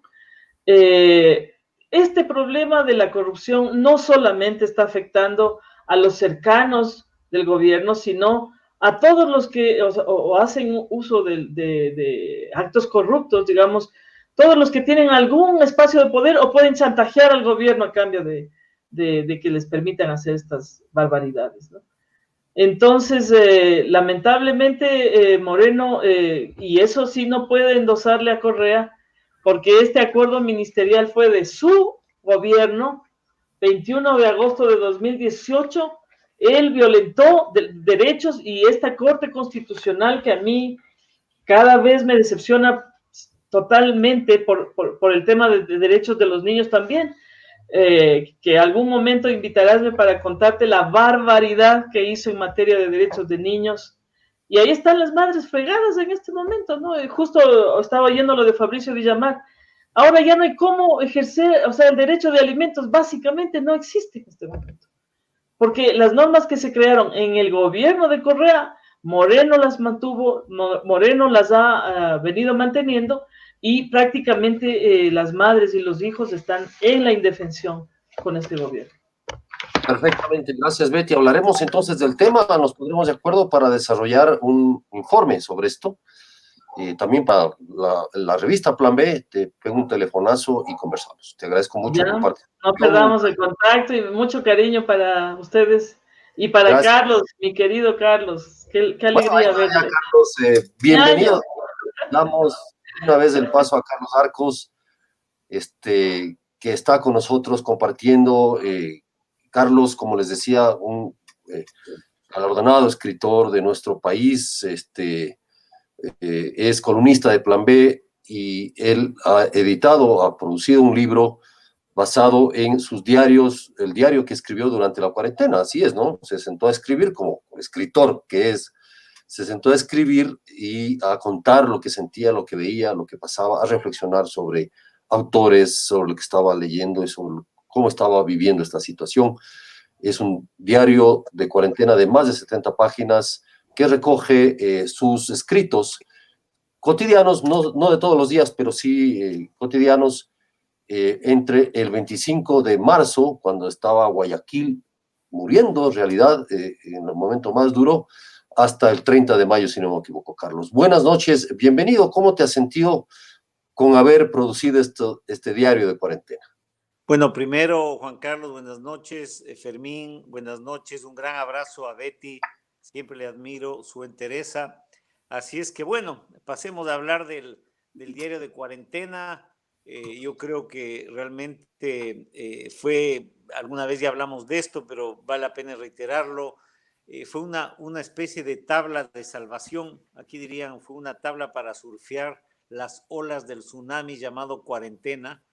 Este problema de la corrupción no solamente está afectando a los cercanos del gobierno, sino a todos los que o hacen uso de actos corruptos, digamos, todos los que tienen algún espacio de poder o pueden chantajear al gobierno a cambio de que les permitan hacer estas barbaridades, ¿no? Entonces, lamentablemente, Moreno, y eso sí no puede endosarle a Correa, porque este acuerdo ministerial fue de su gobierno, 21 de agosto de 2018, él violentó derechos y esta Corte Constitucional que a mí cada vez me decepciona totalmente por el tema de derechos de los niños también, que algún momento invitarásme para contarte la barbaridad que hizo en materia de derechos de niños. Y ahí están las madres fregadas en este momento, ¿no? Justo estaba oyendo lo de Fabricio Villamar. Ahora ya no hay cómo ejercer, o sea, el derecho de alimentos básicamente no existe en este momento. Porque las normas que se crearon en el gobierno de Correa, Moreno las mantuvo, Moreno las ha venido manteniendo y prácticamente las madres y los hijos están en la indefensión con este gobierno. Perfectamente, gracias Betty. Hablaremos entonces del tema, nos pondremos de acuerdo para desarrollar un informe sobre esto. también para la revista Plan B, te pego un telefonazo y conversamos. Te agradezco mucho Ya, tu no participación. perdamos el contacto y mucho cariño para ustedes y para Gracias. Carlos, mi querido Carlos. Qué Bueno, ahí alegría está ya, verle. Carlos, Ñaño. bienvenido. Damos una vez el paso a Carlos Arcos, que está con nosotros compartiendo. Carlos, como les decía, un galardonado escritor de nuestro país, es columnista de Plan B y él ha producido un libro basado en sus diarios, el diario que escribió durante la cuarentena, así es, ¿no? Se sentó a escribir como escritor que es, se sentó a escribir y a contar lo que sentía, lo que veía, lo que pasaba, a reflexionar sobre autores, sobre lo que estaba leyendo y sobre cómo estaba viviendo esta situación. Es un diario de cuarentena de más de 70 páginas que recoge sus escritos cotidianos, no de todos los días, pero sí cotidianos, entre el 25 de marzo, cuando estaba Guayaquil muriendo, en realidad, en el momento más duro, hasta el 30 de mayo, si no me equivoco, Carlos. Buenas noches, bienvenido. ¿Cómo te has sentido con haber producido este diario de cuarentena? Bueno, primero, Juan Carlos, buenas noches. Fermín, buenas noches. Un gran abrazo a Betty. Siempre le admiro su entereza. Así es que, bueno, pasemos a hablar del diario de cuarentena. Yo creo que realmente fue, alguna vez ya hablamos de esto, pero vale la pena reiterarlo. Fue una especie de tabla de salvación. Aquí dirían, fue una tabla para surfear las olas del tsunami llamado cuarentena.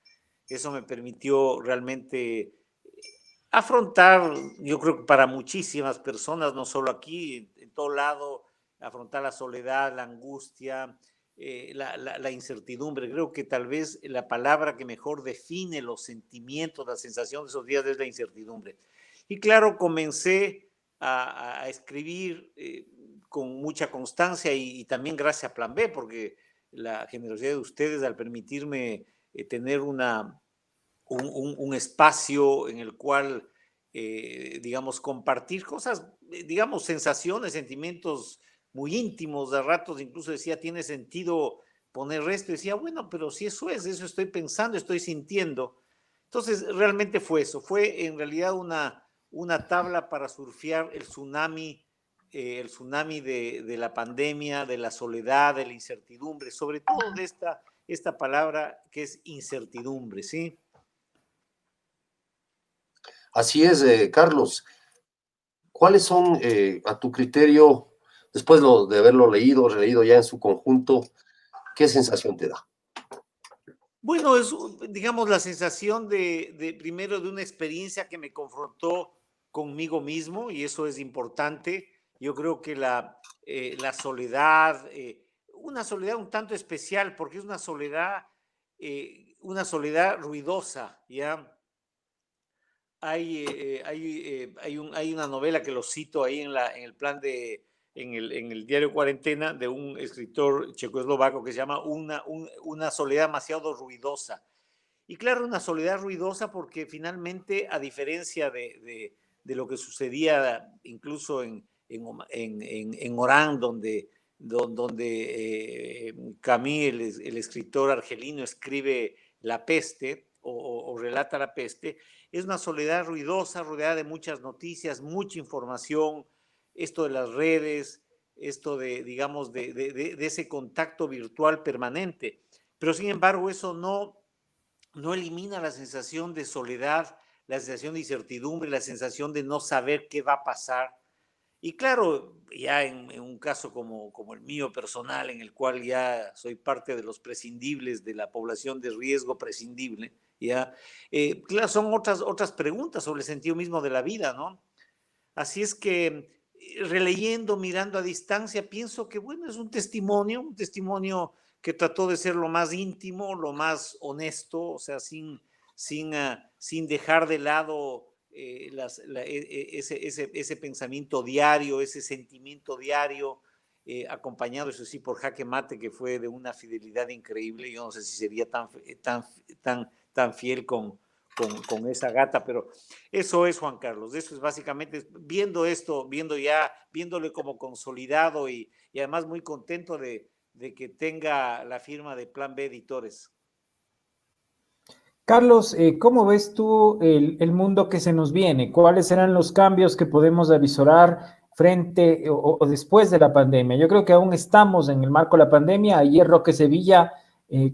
Eso me permitió realmente afrontar, yo creo que para muchísimas personas, no solo aquí, en todo lado, afrontar la soledad, la angustia, la incertidumbre. Creo que tal vez la palabra que mejor define los sentimientos, la sensación de esos días es la incertidumbre. Y claro, comencé a escribir con mucha constancia y también gracias a Plan B, porque la generosidad de ustedes al permitirme tener un espacio en el cual, digamos, compartir cosas, digamos, sensaciones, sentimientos muy íntimos, de ratos incluso decía, tiene sentido poner esto, decía, bueno, pero si eso es, eso estoy pensando, estoy sintiendo. Entonces, realmente fue eso, fue en realidad una tabla para surfear el tsunami de la pandemia, de la soledad, de la incertidumbre, sobre todo de esta palabra que es incertidumbre, ¿sí? Así es, Carlos. ¿Cuáles son, a tu criterio, después de haberlo leído, releído ya en su conjunto, qué sensación te da? Bueno, es, digamos, la sensación primero de una experiencia que me confrontó conmigo mismo y eso es importante. Yo creo que la soledad, una soledad un tanto especial porque es una soledad ruidosa, ¿ya? Hay una novela que lo cito ahí en el plan en el diario Cuarentena de un escritor checoslovaco que se llama Una soledad demasiado ruidosa. Y claro, una soledad ruidosa porque finalmente, a diferencia de lo que sucedía incluso en Orán, donde Camus, el escritor argelino, escribe La peste o relata la peste, es una soledad ruidosa, rodeada de muchas noticias, mucha información, esto de las redes, esto digamos, de ese contacto virtual permanente. Pero sin embargo, eso no elimina la sensación de soledad, la sensación de incertidumbre, la sensación de no saber qué va a pasar. Y claro, ya en un caso como el mío personal, en el cual ya soy parte de los prescindibles de la población de riesgo prescindible, ya, claro, son otras preguntas sobre el sentido mismo de la vida, ¿no? Así es que releyendo, mirando a distancia, pienso que, bueno, es un testimonio que trató de ser lo más íntimo, lo más honesto, o sea, sin dejar de lado ese pensamiento diario, ese sentimiento diario, acompañado, eso sí, por Jaque Mate, que fue de una fidelidad increíble. Yo no sé si sería tan fiel con esa gata, pero eso es, Juan Carlos, eso es básicamente, viendo esto, viéndole como consolidado y además muy contento de de que tenga la firma de Plan B Editores. Carlos, ¿cómo ves tú el mundo que se nos viene? ¿Cuáles serán los cambios que podemos avisorar frente o después de la pandemia? Yo creo que aún estamos en el marco de la pandemia. Ayer Roque Sevilla,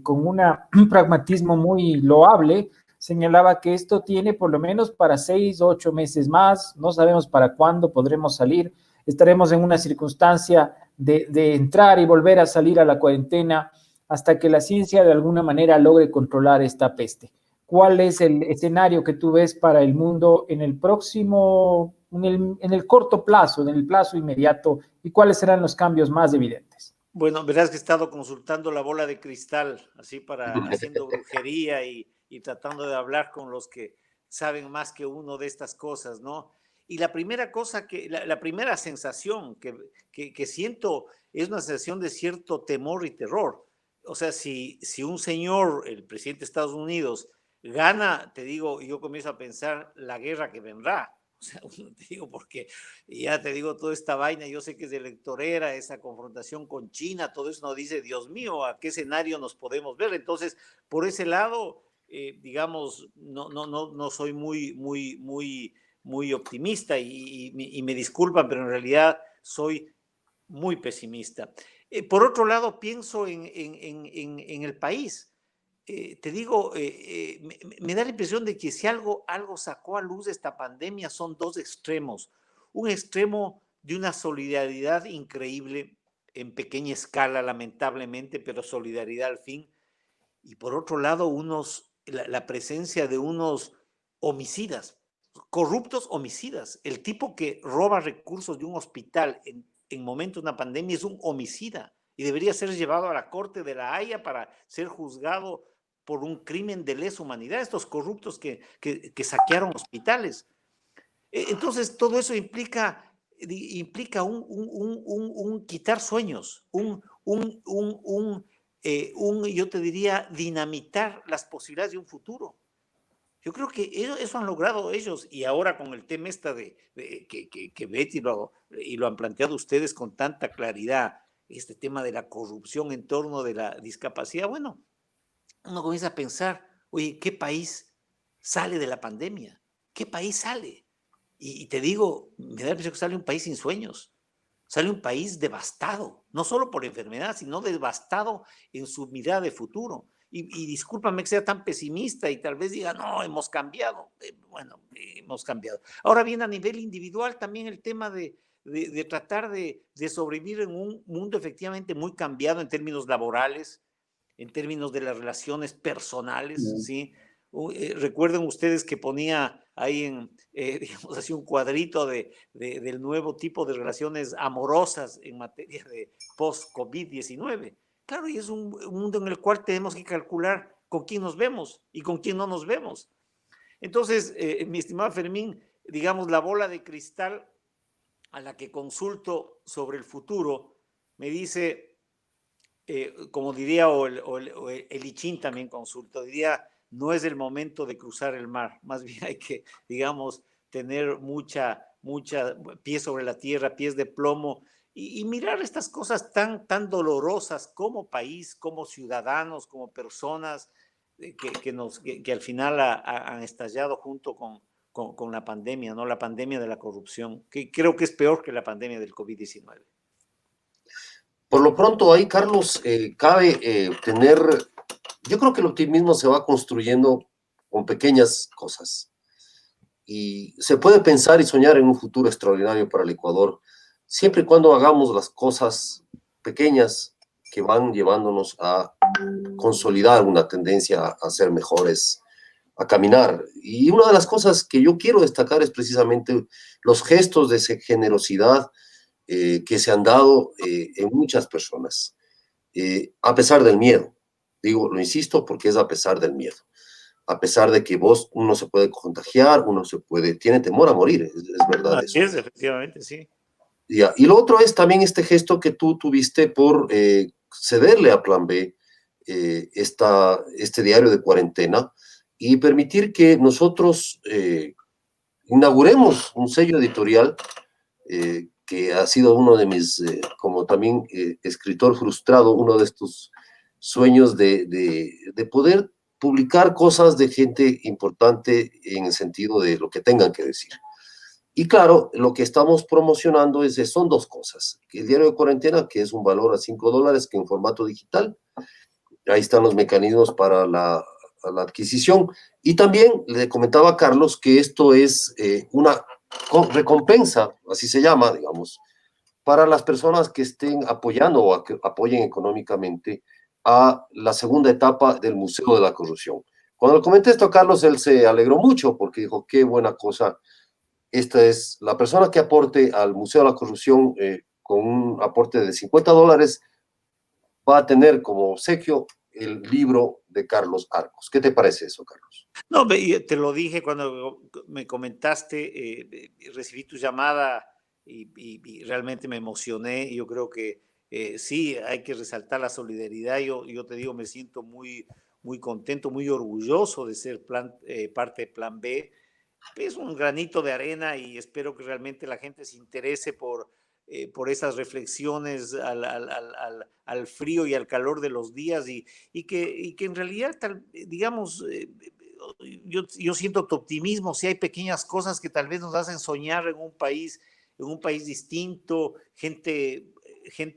con un pragmatismo muy loable, señalaba que esto tiene por lo menos para 6 o 8 meses más. No sabemos para cuándo podremos salir. Estaremos en una circunstancia de entrar y volver a salir a la cuarentena hasta que la ciencia de alguna manera logre controlar esta peste. ¿Cuál es el escenario que tú ves para el mundo en el próximo, en el corto plazo, en el plazo inmediato, y cuáles serán los cambios más evidentes? Bueno, verás que he estado consultando la bola de cristal, así para haciendo brujería y tratando de hablar con los que saben más que uno de estas cosas, ¿no? Y la primera cosa la primera sensación que siento es una sensación de cierto temor y terror. O sea, si un señor, el presidente de Estados Unidos, gana, te digo, yo comienzo a pensar la guerra que vendrá. O sea, te digo, porque ya te digo, toda esta vaina, yo sé que es electorera, esa confrontación con China, todo eso nos dice, Dios mío, ¿a qué escenario nos podemos ver? Entonces, por ese lado, digamos, no soy muy optimista y me disculpan, pero en realidad soy muy pesimista. Por otro lado, pienso en el país. Te digo, me da la impresión de que si algo sacó a luz de esta pandemia son dos extremos. Un extremo de una solidaridad increíble, en pequeña escala, lamentablemente, pero solidaridad al fin. Y por otro lado, la presencia de unos homicidas, corruptos homicidas. El tipo que roba recursos de un hospital en momentos de una pandemia es un homicida y debería ser llevado a la corte de la Haya para ser juzgado por un crimen de lesa humanidad, estos corruptos que saquearon hospitales. Entonces, todo eso implica un quitar sueños, yo te diría, dinamitar las posibilidades de un futuro. Yo creo que eso han logrado ellos, y ahora con el tema que Betty y lo han planteado ustedes con tanta claridad, este tema de la corrupción en torno de la discapacidad, bueno, uno comienza a pensar, oye, ¿qué país sale de la pandemia? ¿Qué país sale? Y te digo, me da la impresión que sale un país sin sueños, sale un país devastado, no solo por enfermedad, sino devastado en su mirada de futuro. Y discúlpame que sea tan pesimista y tal vez diga, no, hemos cambiado. Bueno, hemos cambiado. Ahora bien, a nivel individual, también el tema de tratar de sobrevivir en un mundo efectivamente muy cambiado en términos laborales, en términos de las relaciones personales, ¿sí? Recuerden ustedes que ponía ahí digamos así, un cuadrito del nuevo tipo de relaciones amorosas en materia de post-COVID-19. Claro, y es un mundo en el cual tenemos que calcular con quién nos vemos y con quién no nos vemos. Entonces, mi estimado Fermín, digamos, la bola de cristal a la que consulto sobre el futuro me dice, como diría, o el Ichín también consulto, diría, no es el momento de cruzar el mar, más bien hay que, digamos, tener mucha pies sobre la tierra, pies de plomo, y mirar estas cosas tan dolorosas como país, como ciudadanos, como personas, que al final han estallado junto con la pandemia, ¿no? La pandemia de la corrupción, que creo que es peor que la pandemia del COVID-19. Por lo pronto ahí, Carlos, cabe tener, yo creo que el optimismo se va construyendo con pequeñas cosas y se puede pensar y soñar en un futuro extraordinario para el Ecuador, siempre y cuando hagamos las cosas pequeñas que van llevándonos a consolidar una tendencia a ser mejores, a caminar. Y una de las cosas que yo quiero destacar es precisamente los gestos de generosidad que se han dado en muchas personas, a pesar del miedo. Digo, lo insisto, porque es a pesar del miedo. A pesar de que uno se puede contagiar, tiene temor a morir, es verdad eso. Es, efectivamente, sí. Ya. Y lo otro es también este gesto que tú tuviste por cederle a Plan B este diario de cuarentena y permitir que nosotros inauguremos un sello editorial que ha sido uno de mis, como también escritor frustrado, uno de estos sueños de poder publicar cosas de gente importante en el sentido de lo que tengan que decir. Y claro, lo que estamos promocionando son dos cosas. El diario de cuarentena, que es un valor a $5, que en formato digital. Ahí están los mecanismos para la adquisición. Y también le comentaba a Carlos que esto es una recompensa, así se llama, digamos, para las personas que estén apoyando o que apoyen económicamente a la segunda etapa del Museo de la Corrupción. Cuando le comenté esto a Carlos, él se alegró mucho porque dijo, qué buena cosa. Esta es la persona que aporte al Museo de la Corrupción con un aporte de $50, va a tener como obsequio el libro de Carlos Arcos. ¿Qué te parece eso, Carlos? No, te lo dije cuando me comentaste, recibí tu llamada y realmente me emocioné. Yo creo que sí, hay que resaltar la solidaridad. Yo te digo, me siento muy, muy contento, muy orgulloso de ser parte de Plan B. Es un granito de arena y espero que realmente la gente se interese por esas reflexiones al frío y al calor de los días y que en realidad, digamos, yo siento tu optimismo, si hay pequeñas cosas que tal vez nos hacen soñar en un país distinto, gente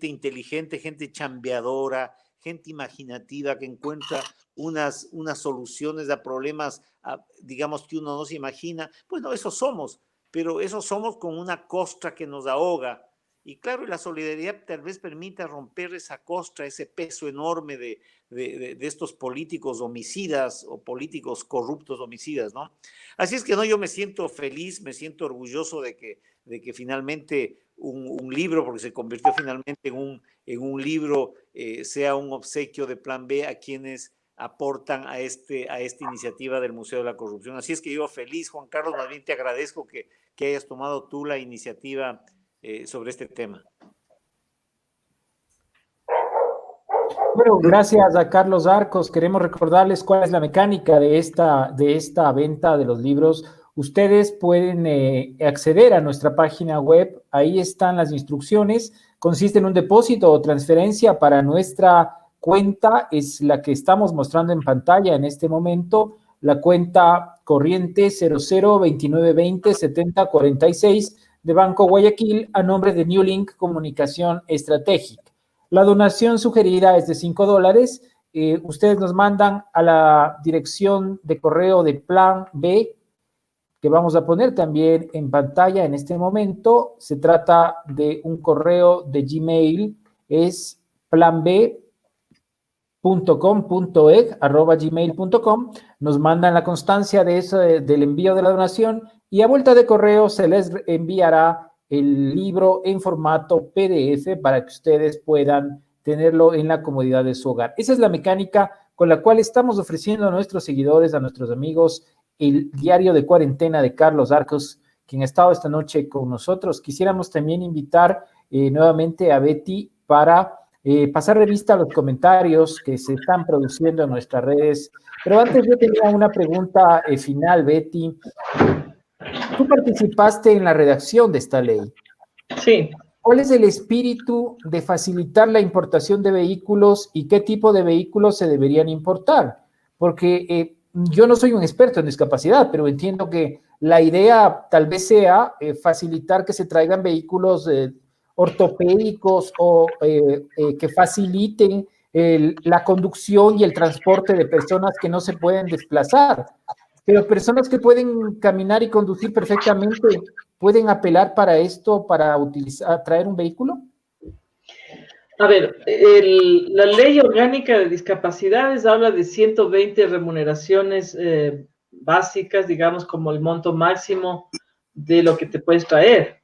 inteligente, gente chambeadora, gente imaginativa que encuentra unas soluciones a problemas, digamos, que uno no se imagina. Bueno, eso somos, pero eso somos con una costra que nos ahoga. Y claro, la solidaridad tal vez permita romper esa costra, ese peso enorme de estos políticos homicidas o políticos corruptos homicidas, ¿no? Así es que no, yo me siento feliz, me siento orgulloso de que finalmente un libro, porque se convirtió finalmente en un libro, sea un obsequio de Plan B a quienes aportan a esta iniciativa del Museo de la Corrupción. Así es que yo feliz, Juan Carlos, más bien te agradezco que hayas tomado tú la iniciativa sobre este tema. Bueno, gracias a Carlos Arcos. Queremos recordarles cuál es la mecánica de esta venta de los libros. Ustedes pueden acceder a nuestra página web. Ahí están las instrucciones. Consiste en un depósito o transferencia para nuestra cuenta. Es la que estamos mostrando en pantalla en este momento. La cuenta corriente 0029207046 de Banco Guayaquil a nombre de New Link Comunicación Estratégica. La donación sugerida es de $5. Ustedes nos mandan a la dirección de correo de Plan B, que vamos a poner también en pantalla en este momento. Se trata de un correo de Gmail, es planb.com.eg@gmail.com. Nos mandan la constancia del envío de la donación y a vuelta de correo se les enviará el libro en formato PDF para que ustedes puedan tenerlo en la comodidad de su hogar. Esa es la mecánica con la cual estamos ofreciendo a nuestros seguidores, a nuestros amigos, el diario de cuarentena de Carlos Arcos, quien ha estado esta noche con nosotros. Quisiéramos también invitar nuevamente a Betty para pasar revista a los comentarios que se están produciendo en nuestras redes. Pero antes yo tenía una pregunta final, Betty. Tú participaste en la redacción de esta ley. Sí. ¿Cuál es el espíritu de facilitar la importación de vehículos y qué tipo de vehículos se deberían importar? Porque yo no soy un experto en discapacidad, pero entiendo que la idea tal vez sea facilitar que se traigan vehículos ortopédicos o que faciliten la conducción y el transporte de personas que no se pueden desplazar. Pero personas que pueden caminar y conducir perfectamente, ¿pueden apelar para esto, para traer un vehículo? A ver, la ley orgánica de discapacidades habla de 120 remuneraciones básicas, digamos, como el monto máximo de lo que te puedes traer.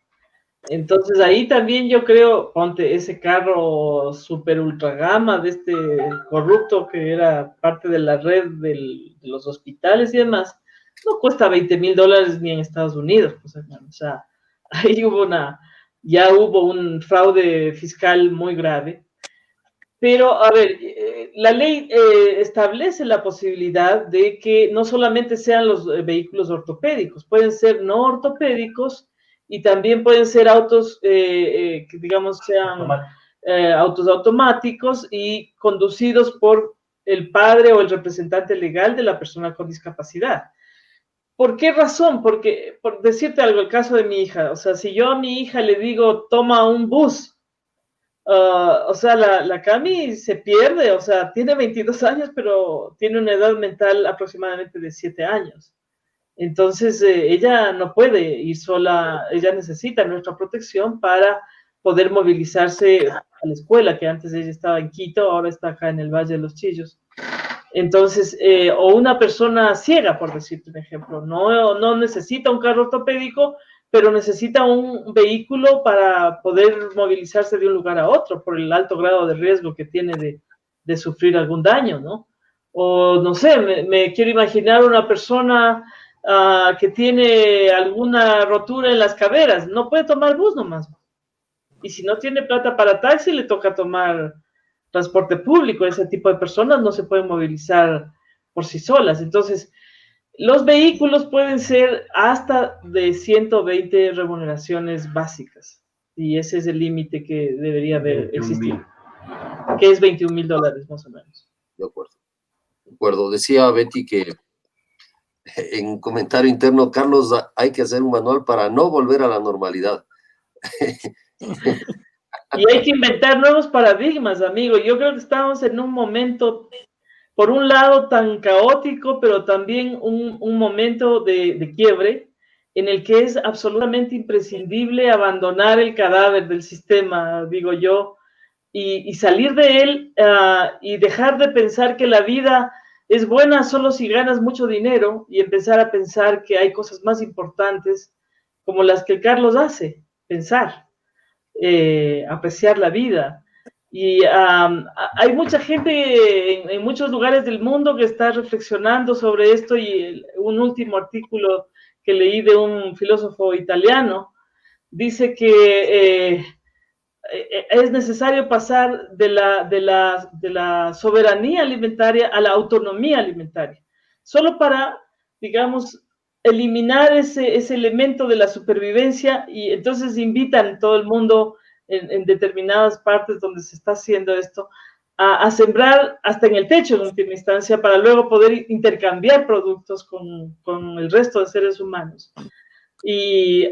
Entonces ahí también yo creo, ponte ese carro super ultra gama de este corrupto que era parte de la red de los hospitales y demás, no cuesta $20,000 ni en Estados Unidos. O sea, ahí ya hubo un fraude fiscal muy grave. Pero, a ver, la ley establece la posibilidad de que no solamente sean los vehículos ortopédicos, pueden ser no ortopédicos y también pueden ser autos que, digamos, sean autos automáticos y conducidos por el padre o el representante legal de la persona con discapacidad. ¿Por qué razón? Porque, por decirte algo, el caso de mi hija, o sea, si yo a mi hija le digo, toma un bus, o sea, la Cami se pierde, o sea, tiene 22 años, pero tiene una edad mental aproximadamente de 7 años. Entonces, ella no puede ir sola, ella necesita nuestra protección para poder movilizarse a la escuela, que antes ella estaba en Quito, ahora está acá en el Valle de los Chillos. Entonces, o una persona ciega, por decirte un ejemplo, no necesita un carro ortopédico, pero necesita un vehículo para poder movilizarse de un lugar a otro por el alto grado de riesgo que tiene de sufrir algún daño, ¿no? O no sé, me quiero imaginar una persona que tiene alguna rotura en las caderas, no puede tomar bus nomás. Y si no tiene plata para taxi, le toca tomar transporte público. Ese tipo de personas no se pueden movilizar por sí solas. Entonces, los vehículos pueden ser hasta de 120 remuneraciones básicas. Y ese es el límite que debería de existir. Que es $21,000 más o menos. De acuerdo. De acuerdo. Decía Betty que en un comentario interno, Carlos, hay que hacer un manual para no volver a la normalidad. Y hay que inventar nuevos paradigmas, amigo. Yo creo que estamos en un momento, por un lado, tan caótico, pero también un momento de quiebre en el que es absolutamente imprescindible abandonar el cadáver del sistema, digo yo, y salir de él y dejar de pensar que la vida es buena solo si ganas mucho dinero y empezar a pensar que hay cosas más importantes como las que Carlos hace, pensar. Apreciar la vida. Y hay mucha gente en muchos lugares del mundo que está reflexionando sobre esto y un último artículo que leí de un filósofo italiano dice que es necesario pasar de la soberanía alimentaria a la autonomía alimentaria, solo para, digamos, eliminar ese elemento de la supervivencia y entonces invitan todo el mundo en determinadas partes donde se está haciendo esto a sembrar hasta en el techo en última instancia para luego poder intercambiar productos con el resto de seres humanos y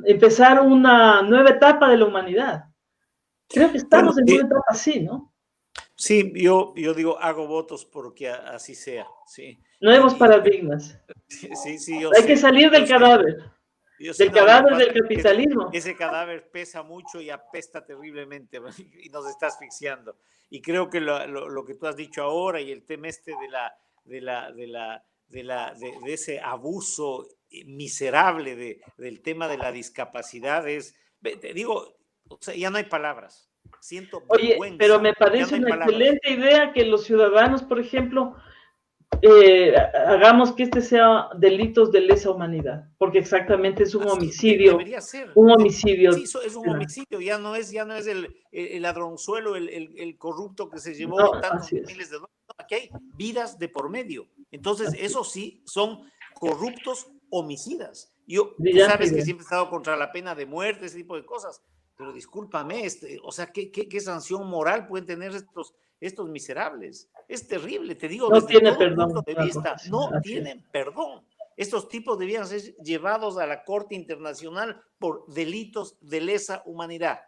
empezar una nueva etapa de la humanidad. Creo que estamos en una etapa así, ¿no? Sí, yo digo, hago votos porque así sea, sí. Nuevos paradigmas. Sí, yo Hay sé, que salir del cadáver. Del cadáver del capitalismo. Ese cadáver pesa mucho y apesta terriblemente y nos está asfixiando. Y creo que lo que tú has dicho ahora y el tema de ese abuso miserable del tema de la discapacidad te digo, o sea, ya no hay palabras. Siento vergüenza. Oye, pero me parece una excelente idea que los ciudadanos, por ejemplo, hagamos que este sea delitos de lesa humanidad, porque exactamente es un homicidio. Debería ser. Un homicidio. Sí, es un homicidio, ya no es el ladronzuelo, el corrupto que se llevó tantos miles de dólares. No, aquí hay vidas de por medio. Entonces, eso sí, son corruptos homicidas. Tú sabes que siempre he estado contra la pena de muerte, ese tipo de cosas. Pero discúlpame, o sea, ¿qué sanción moral pueden tener estos miserables? Es terrible, te digo, no desde todo perdón, punto de vista, no tienen perdón. Estos tipos debían ser llevados a la Corte Internacional por delitos de lesa humanidad.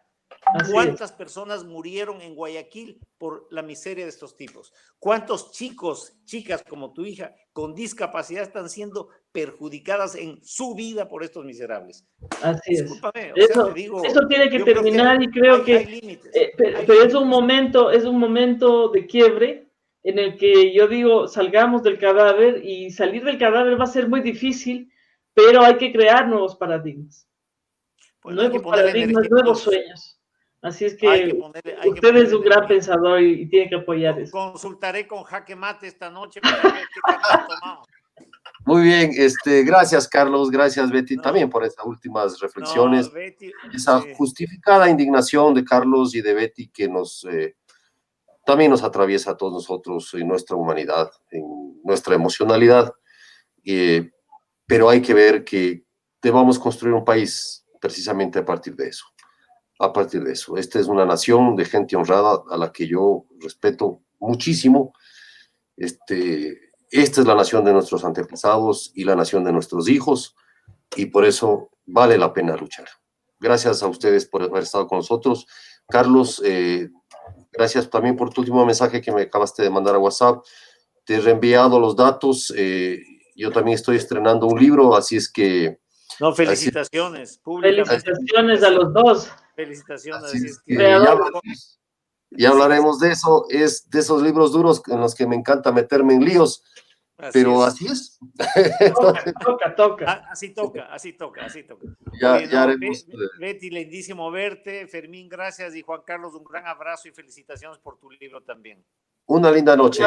¿Cuántas personas murieron en Guayaquil por la miseria de estos tipos? ¿Cuántos chicos, chicas como tu hija, con discapacidad están siendo perjudicadas en su vida por estos miserables? Así Discúlpame, es. Te digo, eso tiene que terminar y creo que pero es un momento de quiebre en el que yo digo, salgamos del cadáver y salir del cadáver va a ser muy difícil, pero hay que crear nuevos paradigmas. Pues nuevos paradigmas, nuevos sueños. Así es que usted es un gran pensador y tiene que apoyar eso. Consultaré con Jaque Mate esta noche para ver qué camino tomamos. Muy bien, gracias Carlos, gracias Betty también por estas últimas reflexiones, Betty, esa justificada indignación de Carlos y de Betty que también nos atraviesa a todos nosotros en nuestra humanidad, en nuestra emocionalidad, pero hay que ver que debamos construir un país precisamente a partir de eso. A partir de eso. Esta es una nación de gente honrada a la que yo respeto muchísimo. Esta es la nación de nuestros antepasados y la nación de nuestros hijos, y por eso vale la pena luchar. Gracias a ustedes por haber estado con nosotros. Carlos, gracias también por tu último mensaje que me acabaste de mandar a WhatsApp. Te he reenviado los datos. Yo también estoy estrenando un libro, así es que... No, felicitaciones. Felicitaciones a los dos. Felicitaciones. Así es que ya hablaremos de eso. Es de esos libros duros en los que me encanta meterme en líos, pero así es. Toca. Así toca. Ya Oye, haremos. Betty, lindísimo verte. Fermín, gracias. Y Juan Carlos, un gran abrazo y felicitaciones por tu libro también. Una linda noche.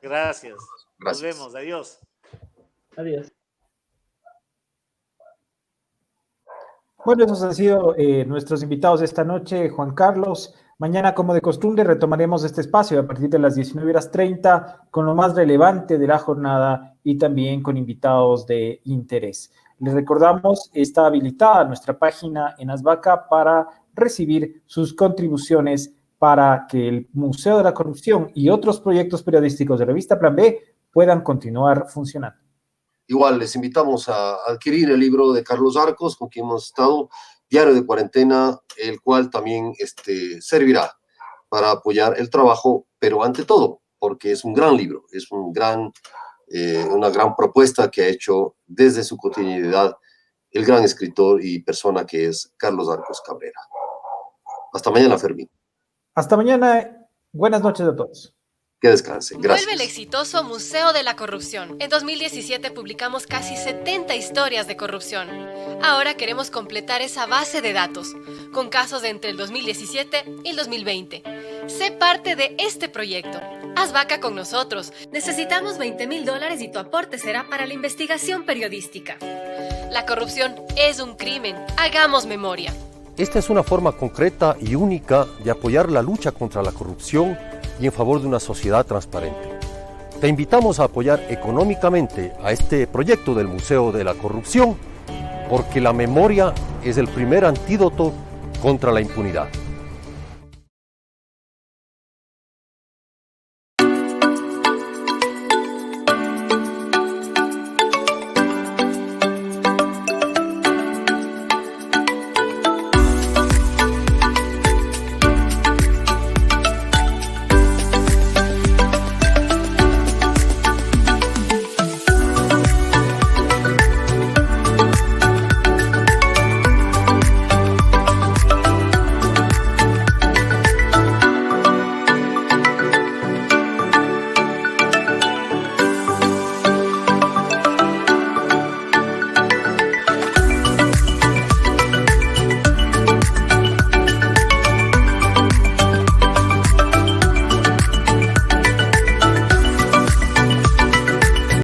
Gracias. Nos vemos. Adiós. Bueno, esos han sido nuestros invitados esta noche, Juan Carlos. Mañana, como de costumbre, retomaremos este espacio a partir de las 19:30 con lo más relevante de la jornada y también con invitados de interés. Les recordamos, está habilitada nuestra página en Azbaca para recibir sus contribuciones para que el Museo de la Corrupción y otros proyectos periodísticos de Revista Plan B puedan continuar funcionando. Igual les invitamos a adquirir el libro de Carlos Arcos, con quien hemos estado, Diario de Cuarentena, el cual también servirá para apoyar el trabajo, pero ante todo, porque es un gran libro, es una gran propuesta que ha hecho desde su cotidianidad el gran escritor y persona que es Carlos Arcos Cabrera. Hasta mañana, Fermín. Hasta mañana. Buenas noches a todos. Que descansen. Gracias. Vuelve el exitoso Museo de la Corrupción. En 2017 publicamos casi 70 historias de corrupción. Ahora queremos completar esa base de datos, con casos de entre el 2017 y el 2020. Sé parte de este proyecto. Haz vaca con nosotros. Necesitamos $20,000 y tu aporte será para la investigación periodística. La corrupción es un crimen. Hagamos memoria. Esta es una forma concreta y única de apoyar la lucha contra la corrupción y en favor de una sociedad transparente. Te invitamos a apoyar económicamente a este proyecto del Museo de la Corrupción, porque la memoria es el primer antídoto contra la impunidad.